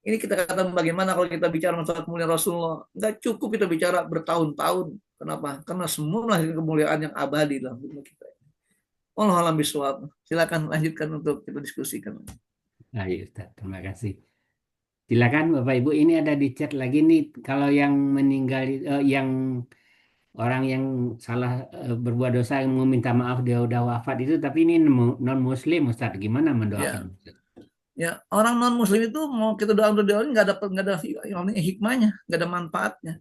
Ini kita katakan bagaimana kalau kita bicara masalah kemuliaan Rasulullah. Nggak cukup kita bicara bertahun-tahun. Kenapa? Karena semua melahirkan kemuliaan yang abadi dalam hidup kita. Wallahu a'lam bishawab. Silakan lanjutkan untuk kita diskusikan. Nah, ya Ustaz, terima kasih. Silakan Bapak Ibu, ini ada di chat lagi nih. Kalau yang meninggal, yang orang yang salah berbuat dosa yang mau minta maaf dia udah wafat itu, tapi ini non Muslim, Ustaz, gimana mendoakan? Ya, ya orang non Muslim itu mau kita doa nggak ada hikmahnya, nggak ada manfaatnya.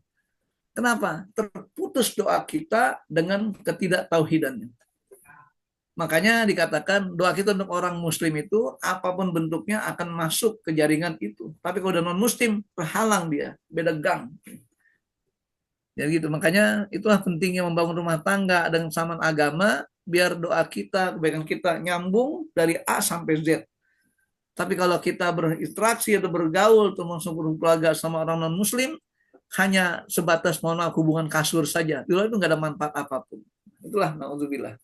Kenapa? Terputus doa kita dengan ketidaktauhidannya. Makanya dikatakan doa kita untuk orang Muslim itu apapun bentuknya akan masuk ke jaringan itu. Tapi kalau udah non Muslim terhalang dia, beda gang. Ya gitu. Makanya itulah pentingnya membangun rumah tangga dengan kesamaan agama, biar doa kita, kebaikan kita nyambung dari A sampai Z. Tapi kalau kita berinteraksi atau bergaul atau masuk keluarga sama orang non Muslim, hanya sebatas mohon maaf hubungan kasur saja. Di luar itu nggak ada manfaat apapun. Itulah naudzubillah.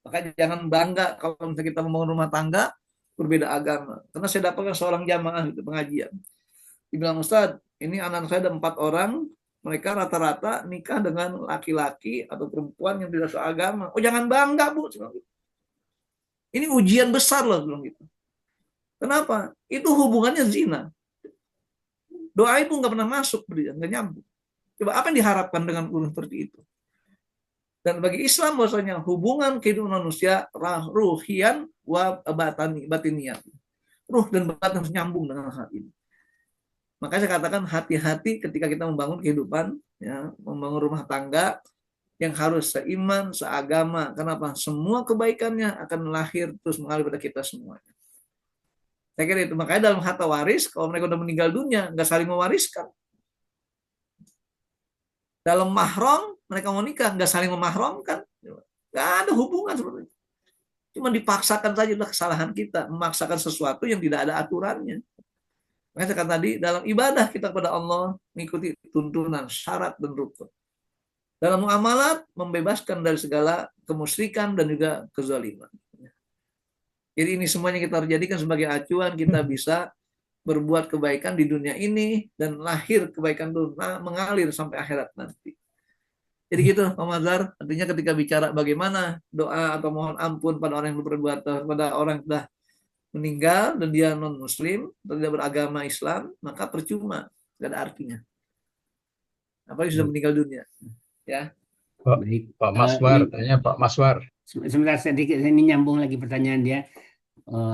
Makanya jangan bangga kalau misalnya kita membangun rumah tangga berbeda agama. Karena saya dapatkan seorang jamaah itu pengajian. Dibilang, Ustaz, ini anak saya ada 4 orang, mereka rata-rata nikah dengan laki-laki atau perempuan yang tidak seagama. Oh jangan bangga Bu. Ini ujian besar loh bilang gitu. Kenapa? Itu hubungannya zina. Doa itu nggak pernah masuk, nggak nyambung. Coba apa yang diharapkan dengan hubungan seperti itu? Dan bagi Islam bahwasanya hubungan kehidupan manusia ruhian wa batiniyah. Ruh dan batin harus nyambung dengan hal ini. Makanya saya katakan hati-hati ketika kita membangun kehidupan, ya, membangun rumah tangga yang harus seiman, seagama. Kenapa? Semua kebaikannya akan lahir terus mengalir pada kita semuanya. Saya kira itu. Makanya dalam harta waris, kalau mereka sudah meninggal dunia, nggak saling mewariskan. Dalam mahram, mereka mau nikah, nggak saling memahramkan. Nggak ada hubungan seperti itu. Cuma dipaksakan saja, adalah kesalahan kita. Memaksakan sesuatu yang tidak ada aturannya. Makanya saya katakan tadi, dalam ibadah kita kepada Allah, mengikuti tuntunan, syarat, dan rukun. Dalam muamalat, membebaskan dari segala kemusyrikan dan juga kezaliman. Jadi ini semuanya kita harus jadikan sebagai acuan, kita bisa berbuat kebaikan di dunia ini dan lahir kebaikan itu mengalir sampai akhirat nanti. Jadi gitu Pak Mazhar, artinya ketika bicara bagaimana doa atau mohon ampun pada orang yang berbuat, pada orang yang sudah meninggal dan dia non Muslim, tidak beragama Islam, maka percuma, tidak ada artinya. Apalagi sudah meninggal dunia, ya. Pak Maswar, tanya Pak Maswar. Sebentar sedikit, ini nyambung lagi pertanyaan dia.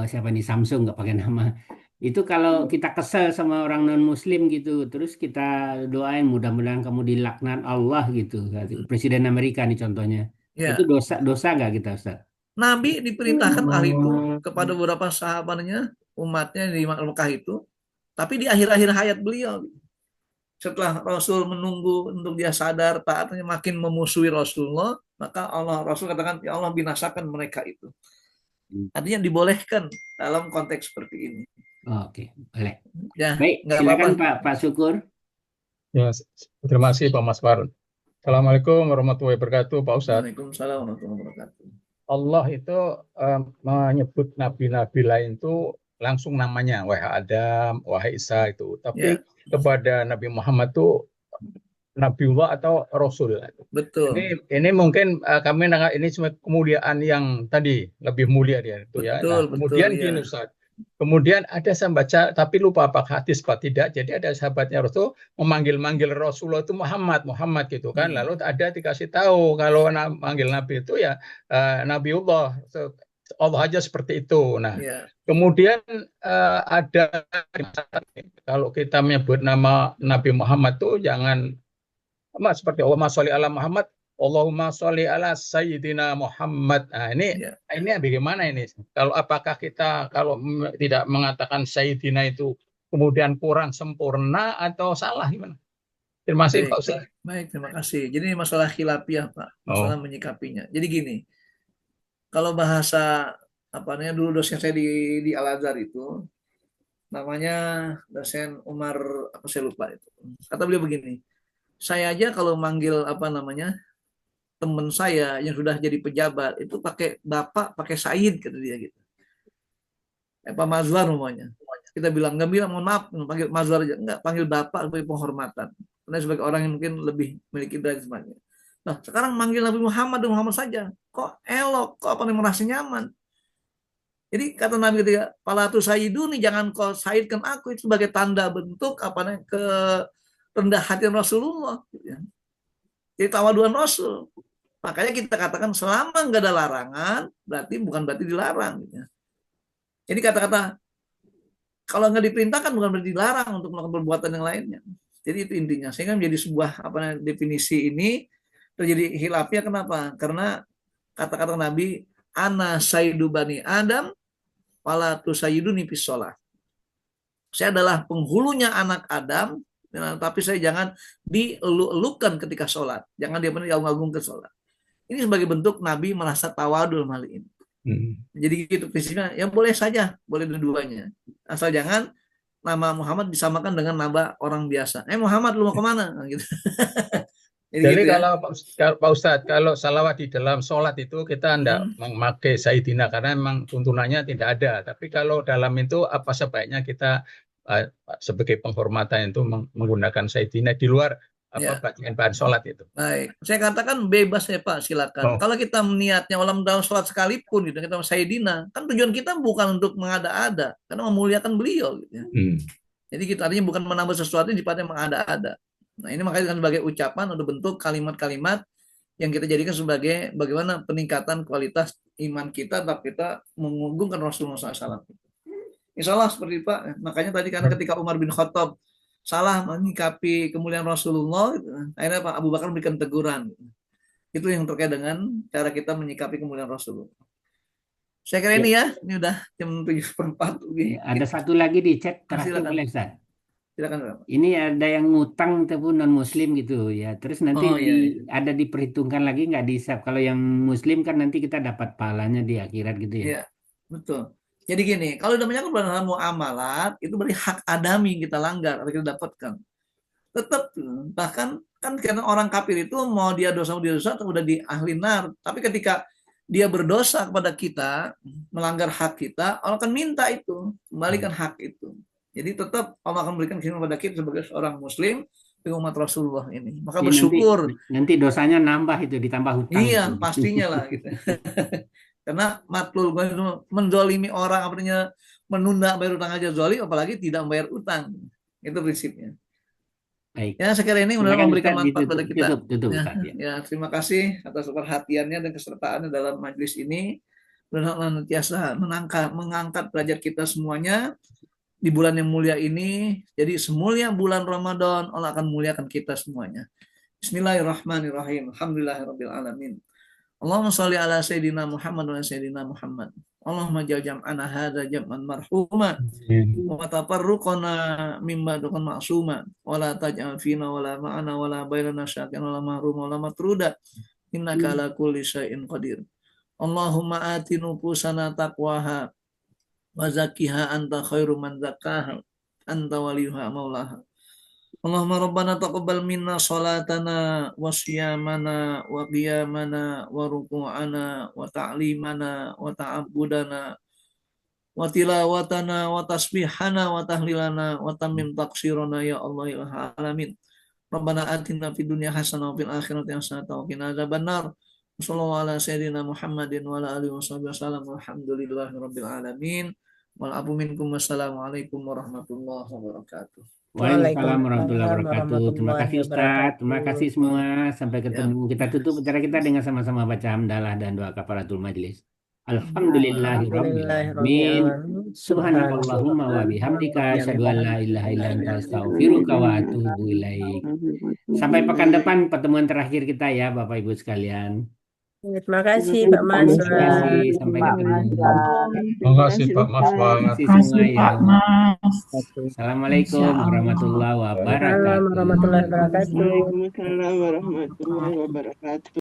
Siapa nih, Samsung nggak pakai nama. Itu kalau kita kesel sama orang non Muslim gitu, terus kita doain mudah-mudahan kamu dilaknat Allah gitu. Presiden Amerika nih contohnya. Ya. Itu dosa nggak kita, Ustaz? Nabi diperintahkan hal itu kepada beberapa sahabatnya, umatnya di Mekah itu. Tapi di akhir-akhir hayat beliau, setelah Rasul menunggu untuk dia sadar, taatnya makin memusuhi Rasulullah, maka Rasul katakan, ya Allah binasakan mereka itu. Artinya dibolehkan dalam konteks seperti ini. Oke, boleh. Ya, baik, silakan Pak Syukur. Ya, terima kasih Pak Maswar. Assalamualaikum warahmatullahi wabarakatuh, Pak Ustadz. Waalaikumsalam warahmatullahi wabarakatuh. Allah itu menyebut nabi-nabi lain itu langsung namanya, wahai Adam, wahai Isa itu. Tapi kepada Nabi Muhammad itu Nabiullah atau Rasul. Betul. Ini mungkin kami menganggap ini cuma kemuliaan yang tadi lebih mulia dia itu ya. Nah, kemudian gini Ustaz. Kemudian ada saya baca tapi lupa apakah hadis apa tidak. Jadi ada sahabatnya Rasul memanggil-manggil Rasulullah itu Muhammad gitu kan. Lalu ada dikasih tahu kalau manggil Nabi itu ya Nabiullah. Allah aja seperti itu. Nah, kemudian ada kalau kita menyebut nama Nabi Muhammad tuh jangan seperti Allahumma sholli ala Muhammad, Allahumma sholli ala Sayyidina Muhammad. Nah, ini bagaimana ini? Kalau apakah kita kalau tidak mengatakan Sayyidina itu kemudian kurang sempurna atau salah gimana? Terima kasih Pak Ustaz. Baik, terima kasih. Jadi ini masalah khilafiah Pak, masalah menyikapinya. Jadi gini, kalau bahasa dulu dosen saya di Al-Azhar itu namanya dosen Umar, saya lupa itu. Kata beliau begini, saya aja kalau manggil teman saya yang sudah jadi pejabat itu pakai bapak, pakai Said kata dia gitu. Pak Mazhar namanya. Kita bilang nggak bilang mohon maaf, panggil Mazhar aja, enggak, panggil bapak sebagai penghormatan. Karena sebagai orang yang mungkin lebih memiliki derajat semuanya. Nah, sekarang manggil Nabi Muhammad dan Muhammad saja. Kok elok, kok merasa nyaman. Jadi kata Nabi ketika palatu sayyiduni, jangan kau saidkan aku, itu sebagai tanda bentuk ke rendah hati Rasulullah. Jadi tawaduan Rasul. Makanya kita katakan selama nggak ada larangan, bukan berarti dilarang. Gitu. Jadi kata-kata kalau nggak diperintahkan bukan berarti dilarang untuk melakukan perbuatan yang lainnya. Jadi itu intinya. Sehingga menjadi sebuah definisi ini terjadi khilafiyah. Kenapa? Karena kata-kata Nabi, ana sayyidu bani Adam, wala tusayyiduni fis shalah. Saya adalah penghulunya anak Adam, tapi saya jangan dielu-elukan ketika sholat. Jangan dia mengagung ke sholat. Ini sebagai bentuk Nabi merasa tawadul hal ini. Jadi gitu prinsipnya, ya boleh saja, boleh dua-duanya. Asal jangan nama Muhammad disamakan dengan nama orang biasa. Muhammad lu mau kemana? Nah, gitu. Jadi gitu kalau Pak Ustadz, kalau salawat di dalam sholat itu kita tidak memakai Sayyidina karena memang tuntunannya tidak ada. Tapi kalau dalam itu apa sebaiknya kita sebagai penghormatan itu menggunakan Sayyidina di luar bahan sholat itu. Baik, saya katakan bebas ya Pak, silakan. Kalau kita niatnya dalam sholat sekalipun gitu, kita Sayyidina, kan tujuan kita bukan untuk mengada-ada, karena memuliakan beliau gitu ya. Jadi kita artinya bukan menambah sesuatu yang sifatnya mengada-ada. Nah ini makanya sebagai ucapan atau bentuk kalimat-kalimat yang kita jadikan sebagai bagaimana peningkatan kualitas iman kita, tapi kita mengagungkan Rasulullah SAW. Insya Allah seperti Pak. Makanya tadi kan ketika Umar bin Khattab salah menyikapi kemuliaan Rasulullah, akhirnya Pak Abu Bakar memberikan teguran. Itu yang terkait dengan cara kita menyikapi kemuliaan Rasulullah. Saya kira ini ya, ini udah jam 7:04. Ada satu lagi di chat terakhir boleh Ustaz. Silakan. Ini ada yang ngutang tapi non Muslim gitu ya. Terus nanti ada diperhitungkan lagi nggak dihisap. Kalau yang Muslim kan nanti kita dapat pahalanya di akhirat gitu ya. Iya, betul. Jadi gini, kalau udah menyangkut dalam muamalat, itu berarti hak adami yang kita langgar atau kita dapatkan. Tetap, bahkan kan karena orang kafir itu mau dia dosa udah di ahli nar. Tapi ketika dia berdosa kepada kita, melanggar hak kita, Allah akan minta itu, kembalikan hak itu. Jadi tetap Allah akan memberikan kepada kita sebagai seorang Muslim di umat Rasulullah ini. Maka bersyukur. Nanti dosanya nambah itu, ditambah hutang. Iya, pastinya lah gitu. Karena matlul menzolimi orang, artinya menunda bayar utang aja zolim, apalagi tidak membayar utang. Itu prinsipnya. Baik. Ya, saya kira ini mudah-mudahan memberikan manfaat pada kita. Tutup, ya, terima kasih atas perhatiannya dan kesertaannya dalam majelis ini. Mudah-mudahan nantiasa mengangkat derajat kita semuanya di bulan yang mulia ini. Jadi semulia bulan Ramadan, Allah akan muliakan kita semuanya. Bismillahirrahmanirrahim. Alhamdulillahirabbil alamin. Allahumma sholli ala sayyidina Muhammad wa sayyidina Muhammad. Allahumma ja'al jam'ana hadza jam'an marhuma wa tafarruqana mimma dukan ma'suma wa la taj'al fina wa la ma'ana wa la bainana syaqian wa la mahrum wa la matruda innaka ala kulli syai'in qadir. Allahumma ati nufusana taqwaha wa zakkiha anta khairu man zakkaha anta waliyuha maulaha. Allahumma rabbana taqabbal minna salatana wa siyamana wa qiyamana wa ruku'ana wa ta'limana wa ta'abbudana wa tilawatana wa tasbihana wa tahlilana wa tamim taqsirana ya Allah ya alamin. Rabbana atina fid dunya hasanah wa fil akhirati hasanah wa qina adzabannar. Sallallahu ala sayyidina Muhammadin wa ala alihi wasallam. Alhamdulillahirabbil alamin. Wal afu minkum. Wassalamualaikum warahmatullahi wabarakatuh. Waalaikumsalam warahmatullahi wabarakatuh. Terima kasih Ustaz. Terima kasih semua. Sampai ketemu. Kita tutup acara kita dengan sama-sama baca hamdalah dan doa kafaratul majelis. Alhamdulillahirabbil alamin. Subhanakallahumma wa bihamdika asyhadu an la ilaha illa anta astaghfiruka wa atubu ilaik. Sampai pekan depan pertemuan terakhir kita ya Bapak Ibu sekalian. Terima kasih Pak Mas. Terima kasih, sampai ketemu. Terima kasih Pak Mas. Terima kasih semua ya. Assalamualaikum warahmatullahi wabarakatuh. Warahmatullahi wabarakatuh. Waalaikumsalam warahmatullahi wabarakatuh.